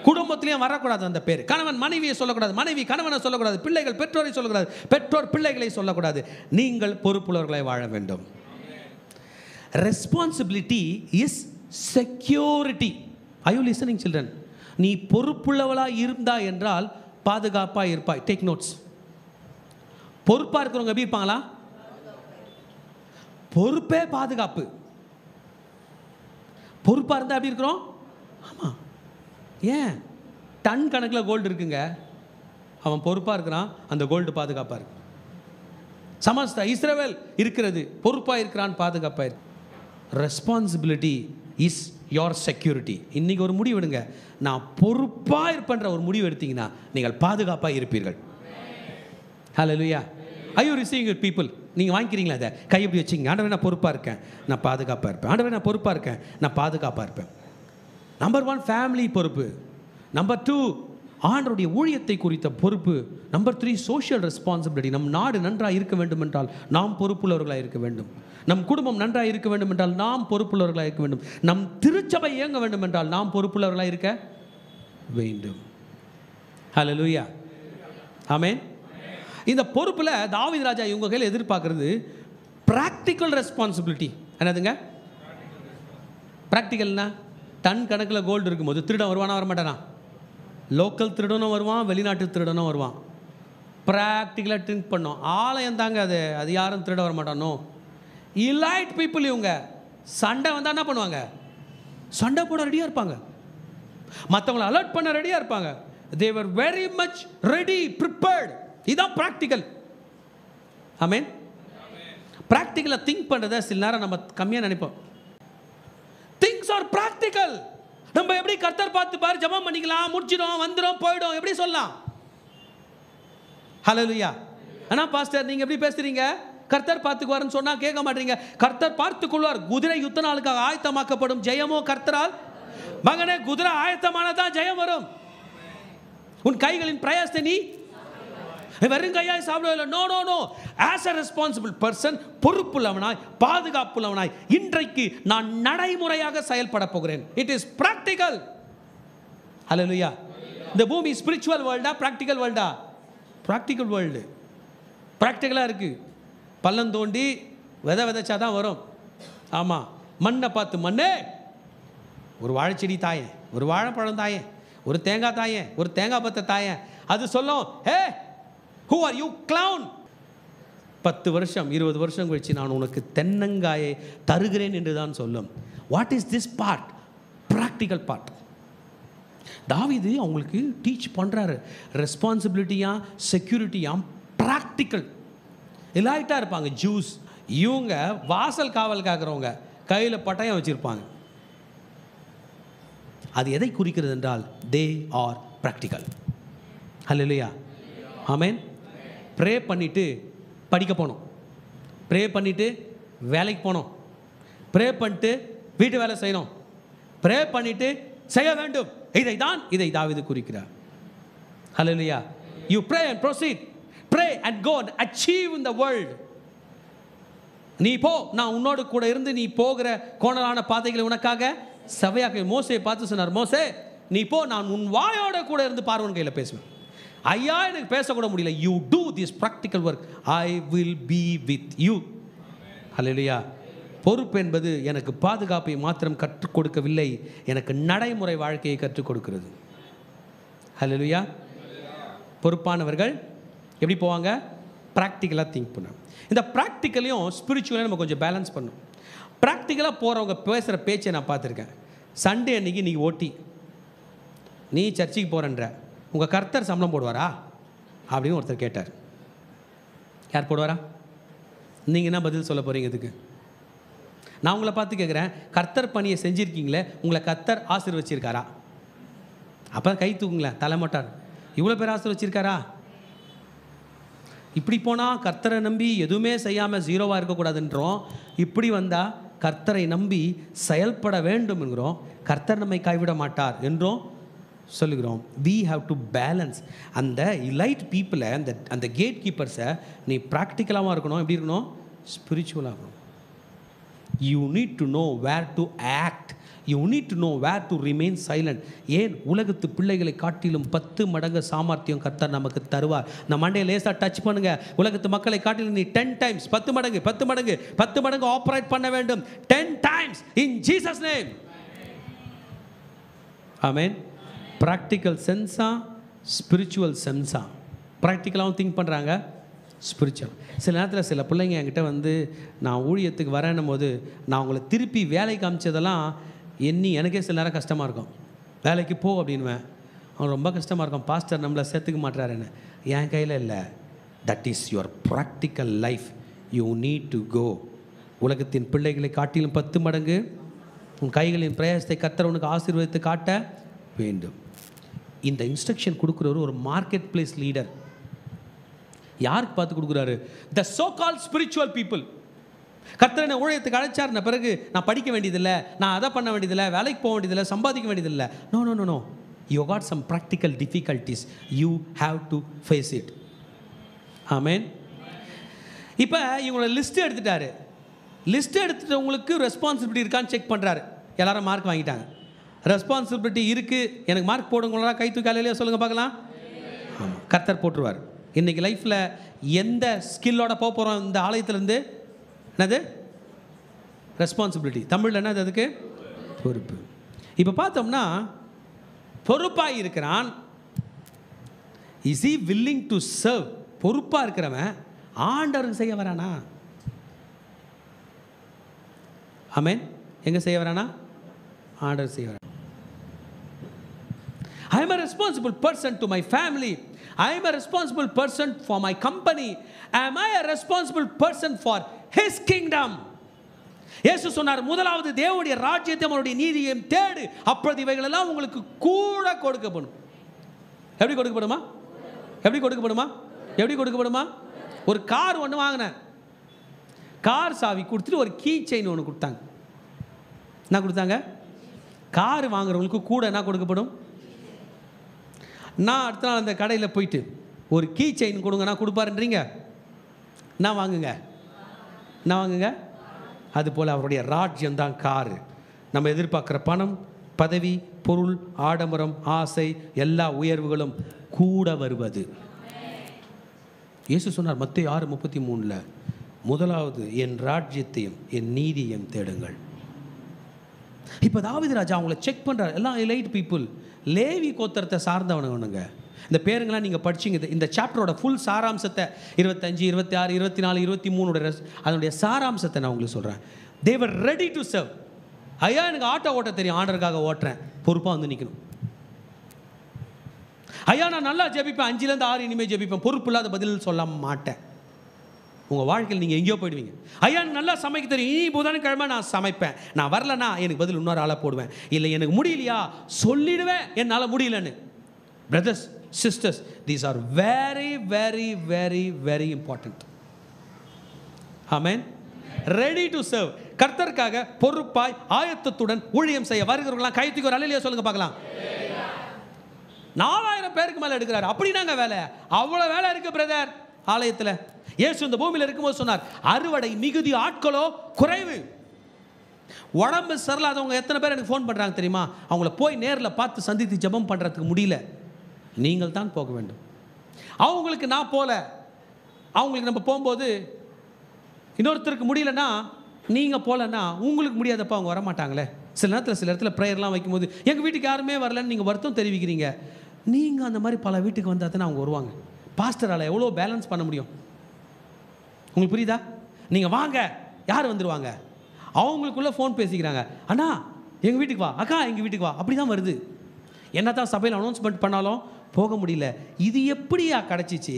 குடும்பத்திலையும் வரக்கூடாது அந்த பேர். கணவன் மனைவியை சொல்லக்கூடாது, மனைவி கணவனை சொல்லக்கூடாது, பிள்ளைகள் பெற்றோரை சொல்லக்கூடாது, பெற்றோர் பிள்ளைகளை சொல்லக்கூடாது. நீங்கள் பொறுப்புள்ளவர்களாய் வாழ வேண்டும். Responsibility is security. are you listening children? நீ பொறுப்புள்ளவளாக இருந்தா என்றால் பாதுகாப்பாக இருப்பாய். Take notes. பொறுப்பாக இருக்கிறவங்க எப்படி இருப்பாங்களா? பொறுப்பே பாதுகாப்பு. பொறுப்பாக இருந்தால் எப்படி இருக்கிறோம்? ஆமாம். ஏன்? டன் கணக்கில் கோல்டு இருக்குங்க, அவன் பொறுப்பாக இருக்கிறான், அந்த கோல்டு பாதுகாப்பாக இருக்கு. சமஸ்த இஸ்ரவேல் இருக்கிறது, பொறுப்பாக இருக்கிறான், பாதுகாப்பாக இருக்கு. Responsibility is your security. இன்றைக்கி ஒரு முடிவு எடுங்க, நான் பொறுப்பாக இருப்பேன்ற ஒரு முடிவு எடுத்தீங்கன்னா நீங்கள் பாதுகாப்பாக இருப்பீர்கள். ஹல்லேலூயா. are you receiving it people? நீங்கள் வாங்கிக்கிறீங்களா? அதை கை எப்படி வச்சிங்க? ஆண்டவரே நான் பொறுப்பாக இருக்கேன், நான் பாதுகாப்பாக இருப்பேன். ஆண்டவரே நான் பொறுப்பாக இருக்கேன், நான் பாதுகாப்பாக இருப்பேன். நம்பர் 1 ஃபேமிலி பொறுப்பு. நம்பர் 2 ஆண்டவருடைய ஊழியத்தை குறித்த பொறுப்பு. Number 3 social responsibility. நம் நாடு நன்றாக இருக்க வேண்டும் என்றால் நாம் பொறுப்புள்ளவர்களாக இருக்க வேண்டும். நம் குடும்பம் நன்றாக இருக்க வேண்டும் என்றால் நாம் பொறுப்புள்ளவர்களாக இருக்க வேண்டும். நம் திருச்சபை இயங்க வேண்டும் என்றால் நாம் பொறுப்புள்ளவர்களாக இருக்க வேண்டும். ஹல்லேலூயா. ஆமென். இந்த பொறுப்பில் தாவீது ராஜா இவங்க கையில் எதிர்பார்க்கறது ப்ராக்டிக்கல் ரெஸ்பான்சிபிலிட்டி. என்னதுங்க ப்ராக்டிக்கல்னா? டன் கணக்கில் கோல்டு இருக்கும்போது திருடன் வருவானா வரமாட்டானா? லோக்கல் திருடனும் வருவான், வெளிநாட்டு திருடனும் வருவான். ப்ராக்டிக்கலாக திங்க் பண்ணோம். ஆலயம் தாங்க அது யாரும் திருட வரமாட்டானோ. இலைட் பீப்புள் இவங்க. சண்டை வந்தால் என்ன பண்ணுவாங்க? சண்டை போட ரெடியாக இருப்பாங்க, மற்றவங்களை அலர்ட் பண்ண ரெடியாக இருப்பாங்க. they were very much ready, prepared. இதுதான் ப்ராக்டிக்கல். ஆமென். ப்ராக்டிக்கலாக திங்க் பண்ணுறத சில நேரம் நம்ம கம்மியாக நினைப்போம். Things are practical. நம்ம எப்படி கர்த்தர் பார்த்து பாரு ஜெபம் பண்ணிக்கலாம், முடிச்சிடும், வந்துடும், போயிடும், எப்படி சொல்லலாம்? ஹல்லேலூயா. ஆனால் பாஸ்டர் நீங்கள் எப்படி பேசுறீங்க? கர்த்தர் பார்த்துக்குவார்னு சொன்னால் கேட்க மாட்டீங்க. கர்த்தர் பார்த்துக்கொள்வார். குதிரை யுத்த நாளுக்காக ஆயத்தமாக்கப்படும், ஜெயமோ கர்த்தரால். மகனே, குதிரை ஆயத்தமானதான் ஜெயம் வரும். உன் கைகளின் பிரயாசத்தை நீ வெறும் கையாய் சாப்பிடுவதில்லை. No no no. As a responsible person, பொறுப்புள்ளவனாய், பாதுகாப்புள்ளவனாய் இன்றைக்கு நான் நடைமுறையாக செயல்பட போகிறேன். It is practical. ஹல்லேலூயா. இந்த பூமி ஸ்பிரிச்சுவல் வேர்ல்டா பிராக்டிக்கல் வேர்ல்டா? Practical world. பிராக்டிக்கலாக இருக்குது. பள்ளம் தோண்டி விதைச்சா தான் வரும். ஆமாம். மண்ணை பார்த்து, மண்ணே ஒரு வாழைச்செடி தாயேன், ஒரு வாழைப்பழம் தாயேன், ஒரு தேங்காய் தாயேன், ஒரு தேங்காய் பத்தை தாயேன். அது சொல்லும், ஹே who are you clown? 10 வருஷம் 20 வருஷம் கழிச்சு நான் உனக்கு தென்னங்காயை தருகிறேன் என்று தான் சொல்லும். What is this part? Practical part. தாவீது அவங்களுக்கு டீச் பண்ணுறாரு. ரெஸ்பான்சிபிலிட்டியா, செக்யூரிட்டியா, ப்ராக்டிக்கல். எலாயிட்டாக இருப்பாங்க ஜூஸ். இவங்க வாசல் காவல் காக்கிறவங்க கையில் பட்டயம் வச்சுருப்பாங்க. அது எதை குறிக்கிறது என்றால் they are practical. Hallelujah. Amen. Pray பண்ணிவிட்டு படிக்க போனோம், ப்ரே பண்ணிவிட்டு வேலைக்கு போனோம், ப்ரே பண்ணிட்டு வீட்டு வேலை செய்யணும், ப்ரே பண்ணிவிட்டு செய்ய வேண்டும். இதை தாவீது குறிக்கிறார். Hallelujah. You pray and proceed. pray and go and achieve in the world. நீ போ, நான் உன்னோடு கூட இருந்து நீ போகிற கோணலான பாதைகளை உனக்காக சபையாக்க. மோசே பார்த்து சொன்னார், மோசே நீ போ, நான் உன் வாயோட கூட இருந்து பார்வன் கையில் பேசுவேன். ஐயா எனக்கு பேசக்கூட முடியல, you do this practical work, I will be with you. Hallelujah. பொறுப்பு என்பது எனக்கு பாதுகாப்பை மாத்திரம் கற்றுக் கொடுக்கவில்லை, எனக்கு நடைமுறை வாழ்க்கையை கற்றுக் கொடுக்கிறது. ஹல்லேலூயா. பொறுப்பானவர்கள் எப்படி போவாங்க? ப்ராக்டிக்கலாக திங்க் பண்ணும். இந்த ப்ராக்டிக்கலையும் ஸ்பிரிச்சுவலாக நம்ம கொஞ்சம் பேலன்ஸ் பண்ணும். ப்ராக்டிக்கலாக போகிறவங்க பேசுகிற பேச்சை நான் பார்த்துருக்கேன். சண்டே அன்றைக்கி நீ ஓட்டி, நீ சர்ச்சுக்கு போகிறன்ற, உங்கள் கர்த்தர் சம்பளம் போடுவாரா அப்படின்னு ஒருத்தர் கேட்டார். யார் போடுவாரா? நீங்கள் என்ன பதில் சொல்ல போகிறீங்க இதுக்கு? நான் உங்களை பார்த்து கேட்குறேன், கர்த்தர் பணியை செஞ்சுருக்கீங்களே, உங்களை கர்த்தர் ஆசீர்வச்சிருக்காரா? அப்போ கை தூக்குங்களேன், தலைமட்டார். இவ்வளோ பேர் ஆசீர்வச்சிருக்காரா? இப்படி போனால் கர்த்தரை நம்பி எதுவுமே செய்யாமல் ஜீரோவாக இருக்கக்கூடாதுன்றோம். இப்படி வந்தால் கர்த்தரை நம்பி செயல்பட வேண்டும் என்கிறோம். கர்த்தர் நம்மை கைவிட மாட்டார் என்றும் சொல்லுகிறோம். we have to balance. அந்த elite people, அந்த கேட் கீப்பர்ஸை நீ ப்ராக்டிக்கலாகவும் இருக்கணும். எப்படி இருக்கணும்? ஸ்பிரிச்சுவலாக இருக்கணும். you need to know where to act, you need to know where to remain silent. ஏன்? உலகத்து பிள்ளைகளை காட்டிலும் 10 மடங்கு சாமர்த்தியம் கர்த்தர் நமக்கு தருவார். நம்ம மண்டையை லேசாக டச் பண்ணுங்க. உலகத்து மக்களை காட்டிலும் நீ 10 times 10 மடங்கு ஆப்ரேட் பண்ண வேண்டும். 10 times in Jesus name. Amen. Practical சென்ஸா, ஸ்பிரிச்சுவல் சென்ஸா? ப்ராக்டிக்கலாகவும் திங்க் பண்ணுறாங்க, ஸ்பிரிச்சுவல். சில நேரத்தில் சில பிள்ளைங்க என்கிட்ட வந்து நான் ஊழியத்துக்கு வரேன்னும் போது நான் அவங்கள திருப்பி வேலைக்கு அமிச்சதெல்லாம் எனக்கே சில நேரம் கஷ்டமாக இருக்கும். வேலைக்கு போ அப்படின்வேன், அவன் ரொம்ப கஷ்டமாக இருக்கும். பாஸ்டர் நம்மளை சேர்த்துக்க மாட்டுறாருன்னு. என் கையில் இல்லை. That is your practical life. You need to go. உலகத்தின் பிள்ளைகளை காட்டிலும் 10 மடங்கு உன் கைகளின் பிரயாசத்தை கர்த்தர் உனக்கு ஆசீர்வதித்து காட்ட வேண்டும். இந்த இன்ஸ்ட்ரக்ஷன் கொடுக்குறவர் ஒரு மார்க்கெட் பிளேஸ் லீடர். யாருக்கு பார்த்து கொடுக்குறாரு? த சோ கால் ஸ்பிரிச்சுவல் பீப்புள். கர்த்தர் என்ன ஊழியத்துக்கு அழைச்சார்ன பிறகு நான் படிக்க வேண்டியதில்லை, நான் அதை பண்ண வேண்டியதில்லை, வேலைக்கு போக வேண்டியதில்லை, சம்பாதிக்க வேண்டியதில்லை. No no no no, you got some practical difficulties, you have to face it. Amen. இப்போ இவங்களோட லிஸ்ட் எடுத்துட்டாரு. லிஸ்ட் எடுத்துட்டவங்களுக்கு ரெஸ்பான்சிபிலிட்டி இருக்கான்னு செக் பண்ணுறாரு. எல்லாரும் மார்க் வாங்கிட்டாங்க. ரெஸ்பான்சிபிலிட்டி இருக்குது, எனக்கு மார்க் போடுங்களா? கை தூக்கி காலையிலேயே சொல்லுங்கள் பார்க்கலாம். ஆமாம், கர்த்தர் போட்டுருவார். இன்றைக்கி லைஃப்பில் எந்த ஸ்கில்லோட போக போகிறோம் இந்த ஆலயத்திலேருந்து? என்னது? ரெஸ்பான்சிபிலிட்டி. தமிழில் என்னது அதுக்கு? பொறுப்பு. இப்போ பார்த்தோம்னா பொறுப்பாக இருக்கிறான். Is he willing to serve? பொறுப்பாக இருக்கிறவன் ஆண்டவருக்கு செய்ய வரானா? ஆமென். எங்கே செய்ய வரானா? ஆண்டவர் செய்ய வரானா? I am a responsible person to my family. I am a responsible person for my company. Am I a responsible person for his kingdom? இயேசு சொன்னார், முதலாவது தேவனுடைய ராஜ்யத்தை அவருடைய நீதியையும் தேடு, அப்பொழுது இவைகள் எல்லாம் உங்களுக்கு கூட கொடுக்கப்படும். எப்படி கொடுக்கப்படுமா? எப்படி கொடுக்கப்படுமா? எப்படி கொடுக்கப்படுமா? ஒரு கார் ஒன்று வாங்கினேன். கார் சாவி கொடுத்துட்டு ஒரு கீ செயின் ஒன்று கொடுத்தாங்க. என்ன கொடுத்தாங்க? கார் வாங்குறவங்களுக்கு கூட என்ன கொடுக்கப்படும்? நான் அடுத்த நாள் அந்த கடையில் போயிட்டு ஒரு கீ செயின் கொடுங்க, நான் கொடுப்பாருன்றீங்க. நான் வாங்குங்க, நான் வாங்குங்க. அதுபோல் அவருடைய ராஜ்யம் தான் காரு. நம்ம எதிர்பார்க்குற பணம், பதவி, பொருள், ஆடம்பரம், ஆசை, எல்லா உயர்வுகளும் கூட வருவது. இயேசு சொன்னார் மத்தேயு 6:33, முதலாவது என் ராஜ்யத்தையும் என் நீதியையும் தேடுங்கள். இப்போ தாவீது ராஜா அவங்கள செக் பண்ணுறார். எல்லாம் எலைட் பீப்புள், லேவி கோத்திரத்தை சார்ந்தவனுங்க. இந்த பேருங்களாம் நீங்கள் படிச்சிங்க. இந்த சாப்டரோட ஃபுல் சாராம்சத்தை 25, 26, 24, 23 அதனுடைய சாராம்சத்தை நான் உங்களுக்கு சொல்கிறேன். they were ready to serve. ஐயா எனக்கு ஆட்டோ ஓட்ட தெரியும், ஆண்டருக்காக ஓட்டுறேன். பொறுப்பாக வந்து நிற்கணும். ஐயா நான் நல்லா ஜெபிப்பேன், 5லேருந்து 6 இனிமேல் ஜெபிப்பேன். பொறுப்பு இல்லாத பதில் சொல்ல மாட்டேன். உங்கள் வாழ்க்கையில் நீங்கள் எங்கேயோ போயிடுவீங்க. ஐயா எனக்கு நல்லா சமைக்க தெரியும், இனி புதன்கிழமை நான் சமைப்பேன், நான் வரலன்னா எனக்கு பதில் இன்னொரு ஆளாக போடுவேன். இல்லை எனக்கு முடியலையா சொல்லிடுவேன், என்னால் முடியலன்னு. Brothers, sisters, these are very very very very important. Amen. Ready to serve. கர்த்தருக்காக பொறுப்பாய் ஆயத்தத்துடன் ஊழியம் செய்ய வருகிறவங்களாம் கை தூக்கி ஒரு அல்லேலூயா சொல்லுங்க பார்க்கலாம். 4000 பேருக்கு மேலே எடுக்கிறாரு. அப்படின்னாங்க வேலை, அவ்வளோ வேலை இருக்கு பிரதர். ஆலயத்தில். இயேசு இந்த பூமியில் இருக்கும்போது சொன்னார், அறுவடை மிகுதி, ஆட்களோ குறைவு. உடம்பு சரியில்லாதவங்க எத்தனை பேர் எனக்கு ஃபோன் பண்ணுறாங்க தெரியுமா? அவங்கள போய் நேரில் பார்த்து சந்தித்து ஜெபம் பண்ணுறதுக்கு முடியல. நீங்கள் தான் போக வேண்டும். அவங்களுக்கு நான் போல, அவங்களுக்கு நம்ம போகும்போது இன்னொருத்தருக்கு முடியலன்னா நீங்கள் போகலன்னா உங்களுக்கு முடியாதப்போ அவங்க வரமாட்டாங்களே. சில இடத்துல ப்ரேயர்லாம் வைக்கும்போது எங்கள் வீட்டுக்கு யாருமே வரலன்னு நீங்கள் வருத்தம் தெரிவிக்கிறீங்க. நீங்கள் அந்த மாதிரி பல வீட்டுக்கு வந்தால் தானே அவங்க வருவாங்க. பாஸ்டரால் எவ்வளோ பேலன்ஸ் பண்ண முடியும்? உங்களுக்கு புரியுதா? நீங்கள் வாங்க, யார் வந்துடுவாங்க? அவங்களுக்குள்ளே ஃபோன் பேசிக்கிறாங்க, அண்ணா எங்கள் வீட்டுக்கு வா, அக்கா எங்கள் வீட்டுக்கு வா. அப்படி தான் வருது. என்ன தான் சபையில் அனௌன்ஸ்மெண்ட் பண்ணாலும் போக முடியல. இது எப்படியா கிடச்சிச்சு?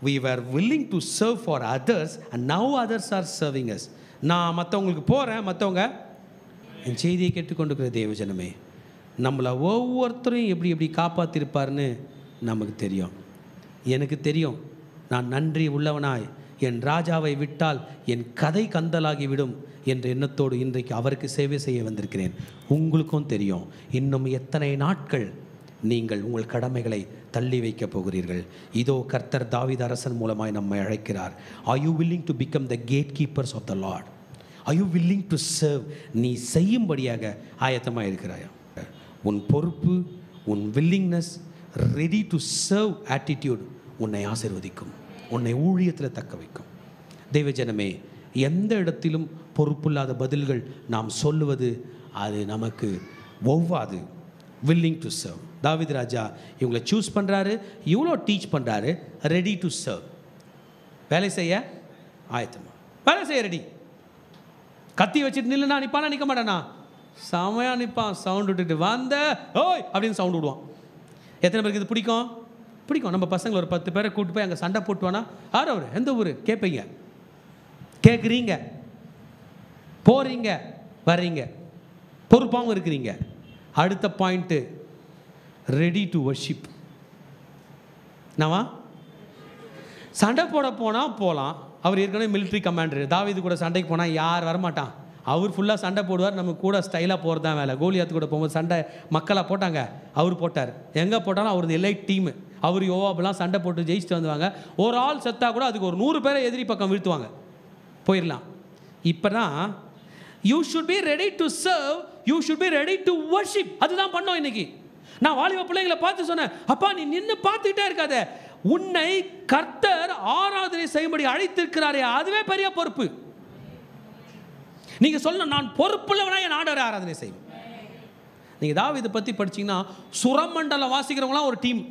we were willing to serve for others and now others are serving us. நான் மற்றவங்களுக்கு போகிறேன், மற்றவங்க என் செய்தியை கேட்டுக்கொண்டிருக்கிற தேவஜனமே, நம்மளை ஒவ்வொருத்தரையும் எப்படி எப்படி காப்பாற்றிருப்பார்னு நமக்கு தெரியும். எனக்கு தெரியும். நான் நன்றி உள்ளவனாய் என் ராஜாவை விட்டால் என் கதை கந்தலாகிவிடும் என்ற எண்ணத்தோடு இன்றைக்கு அவருக்கு சேவை செய்ய வந்திருக்கிறேன். உங்களுக்கும் தெரியும் இன்னும் எத்தனை நாட்கள் நீங்கள் உங்கள் கடமைகளை தள்ளி வைக்கப் போகிறீர்கள். இதோ கர்த்தர் தாவீது அரசன் மூலமாய் நம்மை அழைக்கிறார். Are you willing to become the gate keepers of the Lord? Are you willing to serve? நீ செய்யும்படியாக ஆயத்தமாக இருக்கிறாயா? உன் பொறுப்பு, உன் willingness, ready to serve attitude உன்னை ஆசீர்வதிக்கும், உன்னை ஊழியத்தில் தக்க வைக்கும். தெய்வஜனமே, எந்த இடத்திலும் பொறுப்பில்லாத பதில்கள் நாம் சொல்லுவது அது நமக்கு ஒவ்வாது. Willing to serve. தாவீது ராஜா இவங்களை சூஸ் பண்ணுறாரு, இவ்வளோ டீச் பண்ணுறாரு. ரெடி டு சர்வ், வேலை செய்ய ஆயத்தமா, வேலை செய்ய ரெடி. கத்தி வச்சுட்டு நில்லுனா நிற்பானா? நிற்க மாட்டானா? செமையாக நிற்பான். சவுண்ட் விட்டுட்டு வந்த ஓய் அப்படின்னு சவுண்ட் விடுவான். எத்தனை பேருக்கு இது பிடிக்கும்? பிடிக்கும். நம்ம பசங்களை ஒரு 10 பேரை கூப்பிட்டு போய் அங்கே சண்டை போட்டுவானா? யார் அவர், எந்த ஊர் கேட்பீங்க, கேட்குறீங்க, போகிறீங்க, வர்றீங்க, பொறுப்பாகவும் இருக்கிறீங்க. அடுத்த பாயிண்ட்டு, ரெடி டு வர்ஷிப். நாவா சண்டை போட போனால் போகலாம். அவர் ஏற்கனவே மிலிட்ரி கமாண்டர். தாவீது கூட சண்டைக்கு போனால் யார் வரமாட்டான். அவர் ஃபுல்லாக சண்டை போடுவார். நம்ம கூட ஸ்டைலாக போகிறது தான் வேலை. கோலியாத்து கூட போகும்போது சண்டை மக்களாக போட்டாங்க, அவர் போட்டார். எங்கே போட்டாலும் அவரது எலைட் டீமு. அவர் யோவாபெல்லாம் சண்டை போட்டு ஜெயிச்சுட்டு வந்துவாங்க. ஒரு ஆள் செத்தா கூட அதுக்கு ஒரு 100 பேரை எதிரி பக்கம் வீழ்த்துவாங்க, போயிடலாம். இப்போ தான் you should be ready to serve, you should be ready to worship. அதுதான் பண்ணோம் இன்னைக்கு. நான் வாலிப பிள்ளைங்களை பார்த்து சொன்னேன், அப்பா நீ நின்று பார்த்துக்கிட்டே இருக்காத, உன்னை கர்த்தர் ஆராதனை செய்யும்படி அழைத்திருக்கிறாரே, அதுவே பெரிய பொறுப்பு. நீங்க சொல்ல, நான் பொறுப்புள்ளவனா என் ஆண்டவரை ஆராதனை செய்வேன். நீங்க தாவீதை பத்தி படிச்சீங்கன்னா, சுரமண்டலம் வாசிக்கிறவங்களாம் ஒரு டீம்.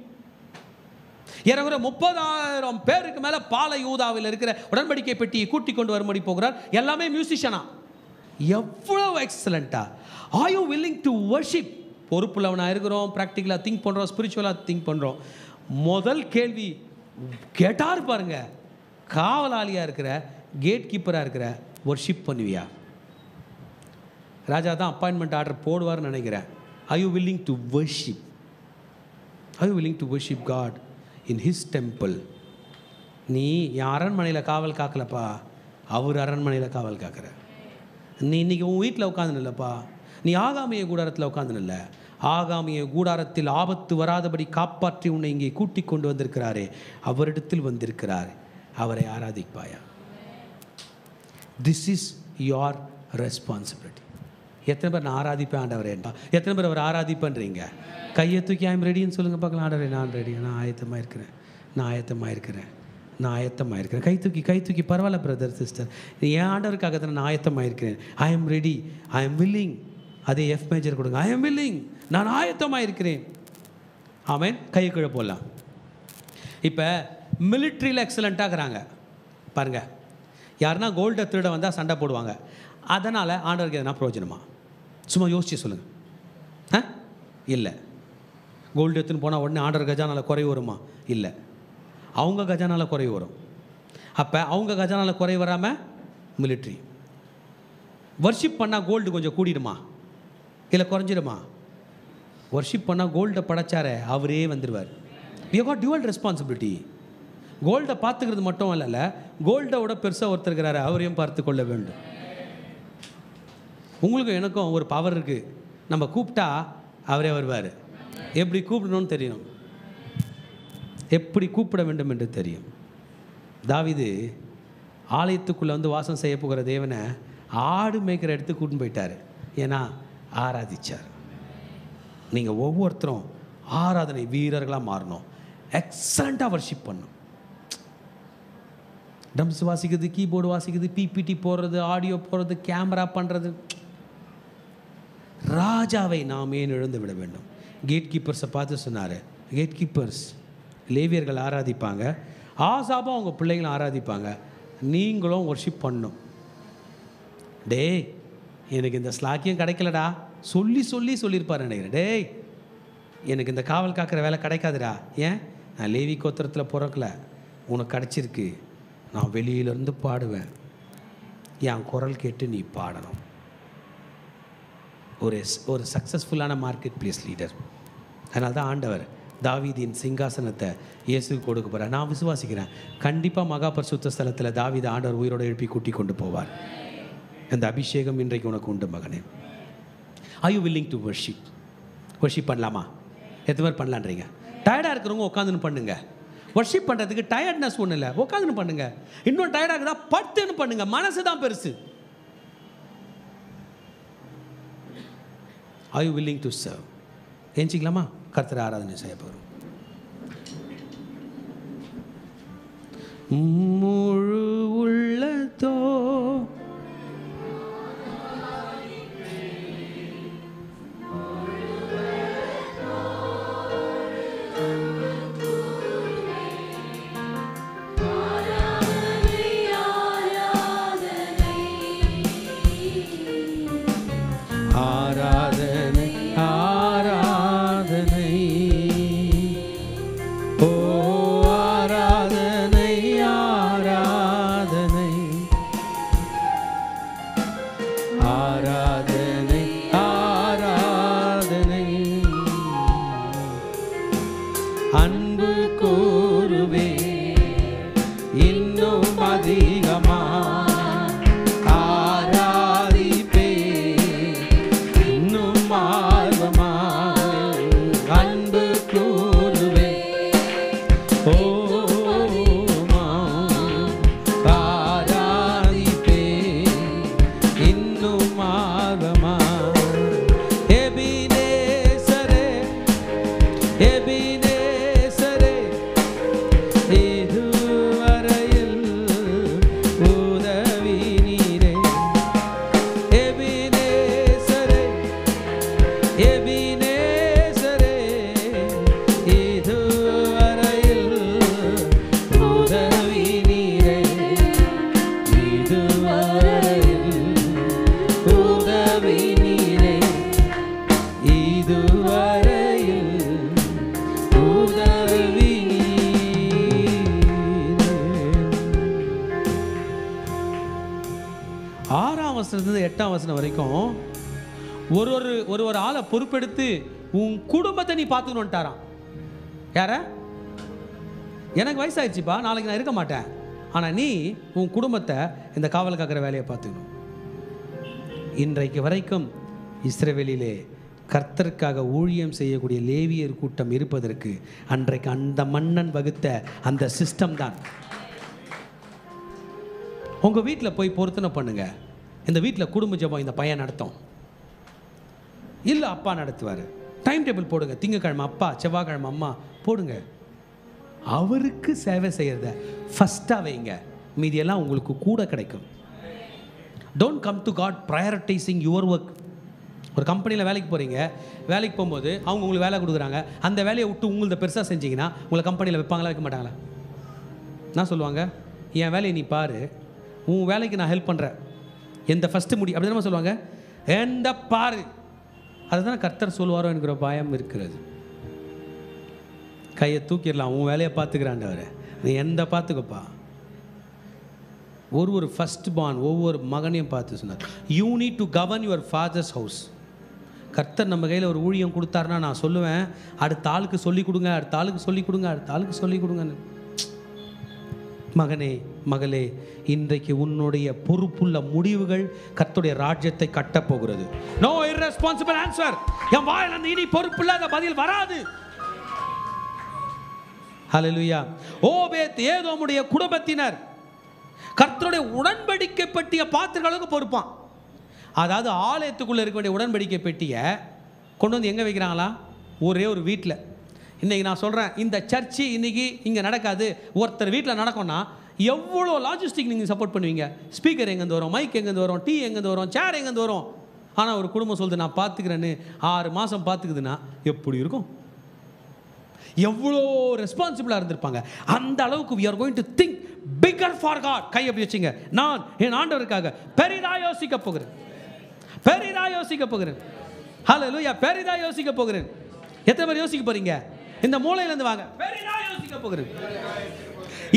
ஏறக்குற 30,000 பேருக்கு மேல பால யூதாவில் இருக்கிற உடன்படிக்கை பெட்டியை கூட்டி கொண்டு வரும்படி போகிறார். எல்லாமே மியூசிஷியனா. எவ்வளவு எக்ஸலண்டா! Are you willing to worship? பொறுப்புள்ளவனாக இருக்கிறோம், ப்ராக்டிக்கலாக திங்க் பண்ணுறோம், ஸ்பிரிச்சுவலாக திங்க் பண்ணுறோம். முதல் கேள்வி கேட்டார் பாருங்க, காவலாளியாக இருக்கிற, கேட் கீப்பராக இருக்கிற, வர்ஷிப் பண்ணுவியா? ராஜா தான் அப்பாயின்மெண்ட் ஆர்டர் போடுவார்னு நினைக்கிறேன். Are you willing to worship? Are you willing to worship God in his temple? நீ என் அரண்மனையில் காவல் காக்கலப்பா, அவர் அரண்மனையில் காவல் காக்கிற. நீ இன்னைக்கு உன் வீட்டில் உட்காந்து இல்லைப்பா, நீ ஆகாமிய கூடாரத்தில் உட்காந்து இல்லை. ஆகாமிய கூடாரத்தில் ஆபத்து வராதபடி காப்பாற்றி உன்னை இங்கே கூட்டி கொண்டு வந்திருக்கிறாரே, அவரிடத்தில் வந்திருக்கிறார். அவரை ஆராதிப்பாயா? This is your responsibility. எத்தனை பேர் நான் ஆராதிப்பேன் ஆண்டவரே? எத்தனை பேர் அவர் ஆராதிப்பேன்றீங்க? கையை தூக்கி ஐம் ரெடின்னு சொல்லுங்கள் பார்க்கலாம். ஆண்டவரே நான் ரெடி, நான் ஆயத்தமாக இருக்கிறேன், நான் ஆயத்தமாக இருக்கிறேன், நான் ஆயத்தமாக இருக்கிறேன். கை தூக்கி பரவாயில்ல பிரதர் சிஸ்டர், என் ஆண்டவருக்காக தான் நான் ஆயத்தமாக இருக்கிறேன். I am ready, I am willing. அதே எஃப் மேஜர் கொடுங்க. ஐ எம் வில்லிங், நான் ஆயத்தமாக இருக்கிறேன். ஆமென். கையை கீழே போடலாம். இப்போ மிலிட்ரியில் எக்ஸலண்ட்டாகிறாங்க பாருங்க. யாருன்னா கோல்டை திருட வந்தால் சண்டை போடுவாங்க. அதனால் ஆண்டவருக்கு எதனா பிரயோஜனமா? சும்மா யோசிச்சு சொல்லுங்கள். இல்லை. கோல்டு எடுத்துன்னு போனால் உடனே ஆண்டவர் கஜானால குறைவு வருமா? இல்லை. அவங்க கஜானால குறைவு வரும். அப்போ அவங்க கஜானால குறைவு வராமல் மிலிட்ரி வர்ஷிப் பண்ணால் கோல்டு கொஞ்சம் கூடிடுமா இல்லை குறைஞ்சிடுமா? வர்ஷிப் பண்ணால் கோல்டை படைச்சார அவரே வந்துடுவார். We have got dual responsibility. கோல்டை பார்த்துக்கிறது மட்டும் இல்லைல்ல, கோல்டோட பெருசாக ஒருத்தர் இருக்கிறாரு, அவரையும் பார்த்து கொள்ள வேண்டும். உங்களுக்கும் எனக்கும் ஒரு பவர் இருக்குது. நம்ம கூப்பிட்டா அவரே வருவார். எப்படி கூப்பிடணும்னு தெரியும், எப்படி கூப்பிட வேண்டும் என்று தெரியும். தாவீது ஆலயத்துக்குள்ளே வந்து வாசம் செய்ய போகிற தேவனை ஆடு மேய்க்கிற இடத்துக்கு கூட்டின்னு போயிட்டார். ஏன்னா ஆராதிச்சார். நீங்கள் ஒவ்வொருத்தரும் ஆராதனை வீரர்களாக மாறணும். எக்ஸலண்ட்டாக வர்ஷிப் பண்ணணும். ட்ரம்ஸ் வாசிக்கிறது, கீபோர்டு வாசிக்கிறது, பிபிடி போடுறது, ஆடியோ போடுறது, கேமரா பண்ணுறது. ராஜாவை நாம் ஏன் இழந்து விட வேண்டும்? கேட் கீப்பர்ஸை பார்த்து சொன்னார், கேட் கீப்பர்ஸ் லேவியர்கள் ஆராதிப்பாங்க, ஆசாபும் அவங்க பிள்ளைங்களும் ஆராதிப்பாங்க, நீங்களும் வர்ஷிப் பண்ணணும். டேய் எனக்கு இந்த ஸ்லாக்கியம் கிடைக்கலடா சொல்லியிருப்பார் நினைக்கிறேன். டேய் எனக்கு இந்த காவல் காக்கிற வேலை கிடைக்காதுடா. ஏன்? நான் லேவி கோத்திரத்தில் பிறக்கல, உனக்கு கிடச்சிருக்கு. நான் வெளியிலேருந்து பாடுவேன், என் குரல் கேட்டு நீ பாடணும். ஒரு சக்ஸஸ்ஃபுல்லான மார்க்கெட் பிளேஸ் லீடர். அதனால தான் ஆண்டவர் தாவீதின் சிங்காசனத்தை இயேசுக்கு கொடுக்க போகிறார். நான் விசுவாசிக்கிறேன், கண்டிப்பாக மகா பரிசுத்த ஸ்தலத்தில் தாவீது ஆண்டவர் உயிரோடு எழுப்பி கூட்டி கொண்டு போவார். அந்த அபிஷேகம் இன்றைக்கு உனக்கு உண்டு மகனே. R you willing to worship பண்ணலாமா? எத்தனை பேர் பண்ணலான்றீங்க? டயர்டாக இருக்கிறவங்க உட்காந்துன்னு பண்ணுங்க. வர்ஷிப் பண்ணுறதுக்கு டயர்ட்னஸ் ஒன்றும் இல்லை, உட்காந்துன்னு பண்ணுங்க. இன்னும் டயர்டாக இருக்குதா படுத்துன்னு பண்ணுங்க, மனசு தான் பெருசு. Are you willing to serve? ஏஞ்சிக்கலாமா? கர்த்தரை ஆராதனை செய்ய போகிறோம். முழு உள்ளத்தோ வரைக்கும் ஒரு ஆளை பொறுப்பெடுத்து உன் குடும்பத்தை நீ பார்த்துக்கணும்ட்டாராம். யார? எனக்கு வயசாயிடுச்சுப்பா, நாளைக்கு நான் இருக்க மாட்டேன், ஆனால் நீ உன் குடும்பத்தை இந்த காவல் காக்கிற வேலையை பார்த்துக்கணும். இன்றைக்கு வரைக்கும் இஸ்ரவேலிலே கர்த்தருக்காக ஊழியம் செய்யக்கூடிய லேவியர் கூட்டம் இருப்பதற்கு அன்றைக்கு அந்த மன்னன் வகுத்த அந்த சிஸ்டம் தான். உங்கள் வீட்டில் போய் பொருத்தனை பண்ணுங்க, இந்த வீட்டில் குடும்ப ஜெபம் இந்த பையன் நடத்தும், இல்லை அப்பா நடத்துவார். டைம் டேபிள் போடுங்க, திங்கக்கிழமை அப்பா, செவ்வாய்க்கிழமை அம்மா போடுங்க. அவருக்கு சேவை செய்கிறத ஃபஸ்ட்டாக வைங்க, மீதியெல்லாம் உங்களுக்கு கூட கிடைக்கும். Don't come to God prioritising your work. ஒரு கம்பெனியில் வேலைக்கு போகிறீங்க, வேலைக்கு போகும்போது அவங்க உங்களுக்கு வேலை கொடுக்குறாங்க, அந்த வேலையை விட்டு உங்களது பெருசாக செஞ்சிங்கன்னா உங்களை கம்பெனியில் வைப்பாங்களா வைக்க மாட்டாங்களா? நான் சொல்லுவாங்க, என் வேலையை நீ பாரு, உன் வேலைக்கு நான் ஹெல்ப் பண்ணுறேன், எந்த ஃபஸ்ட்டு முடி அப்படி தானே சொல்லுவாங்க. எந்த பாரு, அதுதான் கர்த்தர் சொல்லுவாரோ என்கிற பயம் இருக்கிறது. கையை தூக்கிடலாம், உன் வேலையை பார்த்துக்கிறாண்டவர், நீ எந்த பார்த்துக்கப்பா. ஒரு ஃபர்ஸ்ட் பார்ன் ஒவ்வொரு மகனையும் பார்த்து சொன்னார், you need to govern your fathers house. கர்த்தர் நம்ம கையில் ஒரு ஊழியம் கொடுத்தாருன்னா நான் சொல்லுவேன், அடுத்த ஆளுக்கு சொல்லிக் கொடுங்க, அடுத்த ஆளுக்கு சொல்லிக் கொடுங்க, அடுத்த ஆளுக்கு சொல்லிக் கொடுங்கன்னு. மகனே மகளே, இன்றைக்கு உன்னுடைய பொறுப்புள்ள முடிவுகள் கர்த்தருடைய ராஜ்யத்தை கட்டப்போகிறது. No irresponsible answer. என் வாயில் அந்த இனி பொறுப்பில்லாத பதில் வராது. ஹல்லேலூயா. ஓபேத் ஏதோமுடைய குடும்பத்தினர் கர்த்தருடைய உடன்படிக்கை பெட்டியை பாத்திரங்களுக்கு பொறுப்பான். அதாவது ஆலயத்துக்குள்ளே இருக்க வேண்டிய உடன்படிக்கை பெட்டியை கொண்டு வந்து எங்கே வைக்கிறாங்களா? ஒரே ஒரு வீட்டில். இன்றைக்கி நான் சொல்கிறேன், இந்த சர்ச்சு இன்றைக்கி இங்கே நடக்காது, ஒருத்தர் வீட்டில் நடக்கும்னா எவ்வளோ லாஜிஸ்டிக் நீங்கள் சப்போர்ட் பண்ணுவீங்க? ஸ்பீக்கர் எங்கேருந்து வரும், மைக் எங்கேருந்து வரும், டீ எங்கேருந்து வரும், சேர் எங்கேருந்து வரும்? ஆனால் ஒரு குடும்பம் சொல்லுது நான் பார்த்துக்கிறேன்னு 6 மாதம் பார்த்துக்குதுன்னா எப்படி இருக்கும்? எவ்வளோ ரெஸ்பான்சிபிளாக இருந்திருப்பாங்க. அந்த அளவுக்கு we are going to think bigger for God. கை அப்படி வச்சுங்க. நான் என் ஆண்டவருக்காக பெரிதா யோசிக்க போகிறேன், பெரிதா யோசிக்க போகிறேன். ஹல்லேலூயா. பெரிதா யோசிக்க போகிறேன். எத்தனை பேர் யோசிக்க போறீங்க? இந்த மூலையிலேருந்து வாங்க. பெரிதா யோசிக்க போகிறேன்.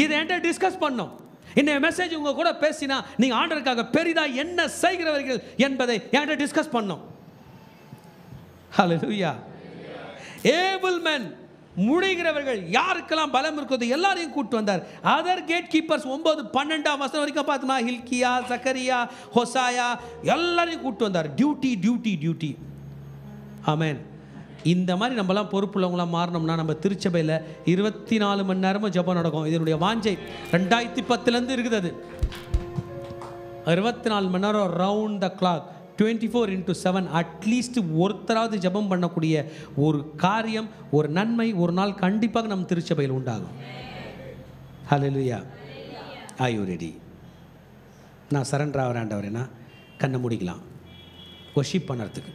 இதை என்கிட்ட டிஸ்கஸ் பண்ணோம். இந்த மெசேஜ் உங்க கூட பேசினா நீங்க ஆண்டவருக்காக பெரிதா என்ன செய்கிறவர்கள் என்பதை என்கிட்ட டிஸ்கஸ் பண்ணோம். ஹல்லேலூயா. ஏபிள் men, முடிகிறவர்கள், யாருக்கெல்லாம் பலம் இருக்கிறது எல்லாரையும் கூட்டு வந்தார். அதர் கேட் கீப்பர்ஸ் 9-12 வசனம் வரைக்கும் பார்த்தோம்னா ஹில்கியா, சக்கரியா, ஹோசாயா எல்லாரையும் கூட்டு வந்தார். Duty duty duty. ஆமென். இந்த மாதிரி நம்மலாம் பொறுப்புள்ளவங்களாம் மாறணும்னா நம்ம திருச்சபையில் 24 மணி நேரமும் ஜெபம் நடக்கும். இதனுடைய வாஞ்சை 2010 இருக்குது. அது 24 மணி நேரம் ரவுண்ட் த கிளாக் 24/7 அட்லீஸ்ட் ஒருத்தராவது ஜெபம் பண்ணக்கூடிய ஒரு காரியம், ஒரு நன்மை ஒரு நாள் கண்டிப்பாக நம் திருச்சபையில் உண்டாகும். ஹல்லேலூயா. Are you ready? நான் சரண்டர் ஆகிறேன்டவரேன்னா கண்ணை முடிக்கலாம். வர்ஷிப் பண்ணுறதுக்கு,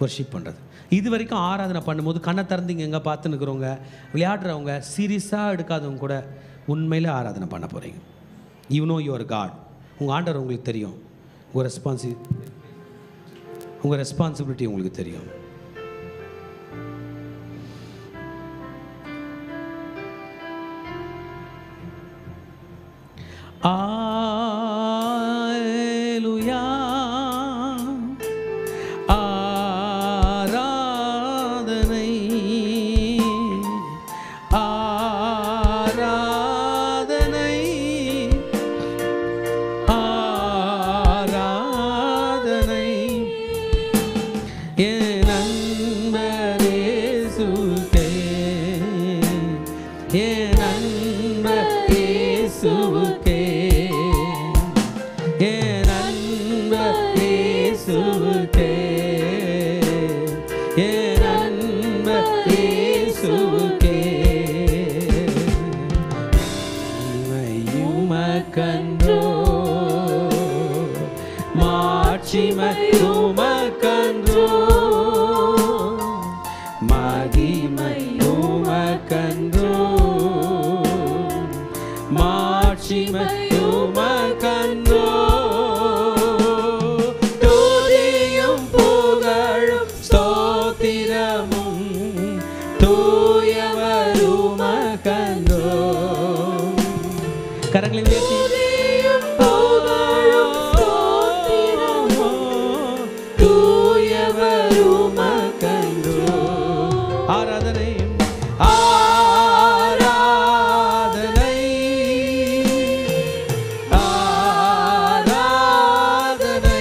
வர்ஷிப் பண்ணுறது. இது வரைக்கும் ஆராதனை பண்ணும்போது கண்ணை திறந்தீங்க எங்கே பார்த்துன்னு இருக்கிறவங்க, விளையாடுறவங்க, சீரியஸாக எடுக்காதவங்க கூட உண்மையில் ஆராதனை பண்ண போகிறீங்க. You know your God. உங்கள் ஆண்டவர் உங்களுக்கு தெரியும். உங்கள் ரெஸ்பான்சிபிலிட்டி உங்களுக்கு தெரியும். அல்லேலூயா. ஆராதனை ஆராதனை ஆராதனை என் நண்பர் இயேசுவுக்கே, என் நண்பர் இயேசுவுக்கே, என் நண்பர் இயேசுவுக்கே, என் நண்பர் இயேசுவுக்கே. உமக்கன்றோ மாட்சிமை, உமக்கன்றோ மகிமை, உமக்கன்றோ மாட்சிமை, உமக்கன்றோ துதியும் புகழும் ஸ்தோத்திரமும் தூயவர் உமக்கன்றோ. கரங்களை உயர்த்தி தூயவர் உமக்கன்றோ. ஆராதனை ஆராதனை ஆராதனை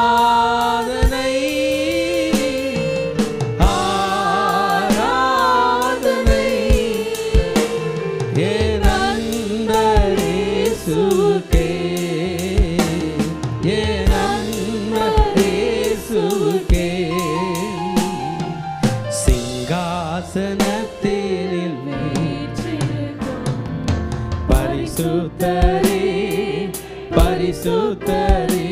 ஆராதனை ஆராதனை என் நண்பர் இயேசுவுக்கே, என் நண்பர் இயேசுவுக்கே. சிங்காசனத்தில் பரிசுத்தரே, பரிசுத்தரே,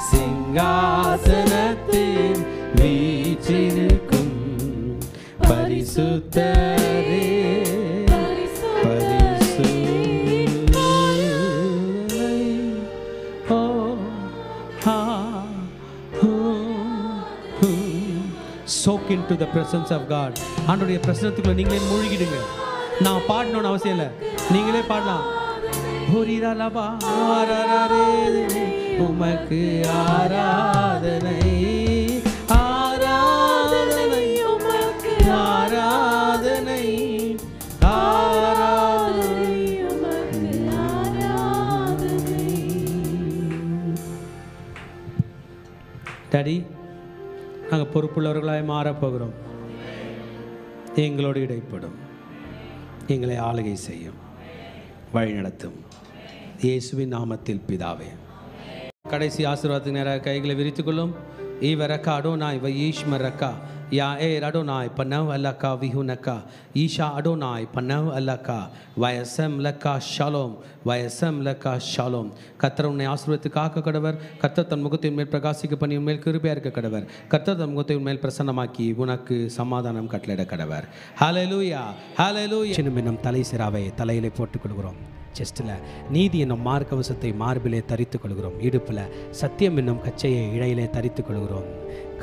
சிங்காசனத்தில் வீற்றிருக்கும் பரிசுத்தரே, soak into the presence of God. ஆண்டவருடைய பிரசன்னத்துக்குள்ள நீங்களே மூழ்கிடுங்க. நான் பாடணும்னு அவசியம் இல்லை, நீங்களே பாடலாம். உமக்கு ஆராதனை ஆராதனை உமக்கு ஆராதனை ஆராதனை உமக்கு ஆராதனை. டாடி நாங்கள் பொறுப்புள்ளவர்களாய் மாறப்போகிறோம். எங்களோடு இடைப்படும், எங்களை ஆளுகை செய்யும், வழி நடத்தும். இயேசுவின் நாமத்தில் பிதாவே. கடைசி ஆசீர்வாதத்துக்கு நேராக கைகளை விரித்துக்கொள்ளும். ஈவரக்கா அடோனாய் வயீஷ்மரக்கா யா ஏர் அடோனாய் பனவ் அல்லக்கா விஹுனக்கா ஈஷா அடோனாய் பனவ் அல்லக்கா வயசம் லக்கா ஷாலோம் வயசம் லக்கா ஷாலோம். கர்த்தர் உன்னை ஆசீர்வதித்து காக்க கடவர். கர்த்தர் தன் முகத்தின் மேல் பிரகாசிக்க பண்ணி உன்மேல் கிருபையா இருக்க கடவர். கர்த்தர் தன் முகத்தை உன்மேல் பிரசன்னமாக்கி உனக்கு சமாதானம் கட்டளையிட கடவர். ஹல்லேலூயா, ஹல்லேலூயா. என்னும் தலை சிராவை தலையிலே போட்டுக்கொள்கிறோம். செஸ்டில் நீதி என்னும் மார்க்கவசத்தை மார்பிலே தரித்து கொள்கிறோம். இடுப்பில் சத்தியம் என்னும் கச்சையை இழையிலே தரித்து கொள்கிறோம்.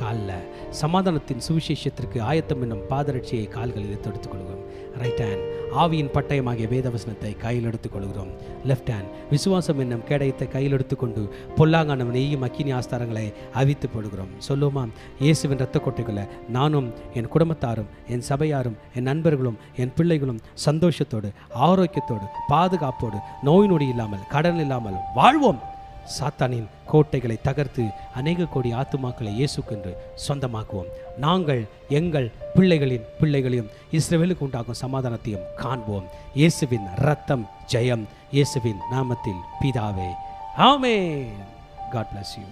காலில் சமாதானத்தின் சுவிசேஷத்திற்கு ஆயத்தம் என்னும் பாதரட்சியை கால்களிலே தொடுத்துக் கொள்கிறோம். ரைட் ஹேண்ட் ஆவியின் பட்டயமாகிய வேதவசனத்தை கையில் எடுத்துக்கொள்கிறோம். லெஃப்ட் ஹேண்ட் விசுவாசம் என்னும் கேடயத்தை கையில் எடுத்துக்கொண்டு பொல்லாங்கான நெய்யும் அக்கினி ஆஸ்தாரங்களை அவித்து போடுகிறோம். சொல்லுமா, இயேசுவின் இரத்த கொட்டைகளை நானும் என் குடும்பத்தாரும் என் சபையாரும் என் நண்பர்களும் என் பிள்ளைகளும் சந்தோஷத்தோடு ஆரோக்கியத்தோடு பாதுகாப்போடு நோய் நொடி இல்லாமல் கடன் இல்லாமல் வாழ்வோம். சாத்தானின் கோட்டைகளை தகர்த்து அநேக கோடி ஆத்துமாக்களை இயேசுக்கென்று சொந்தமாக்குவோம். நாங்கள் எங்கள் பிள்ளைகளையும் இஸ்ரவேலுக்கு உண்டாகும் சமாதானத்தையும் காண்போம். இயேசுவின் இரத்தம் ஜெயம். இயேசுவின் நாமத்தில் பிதாவே, ஆமென். God bless you.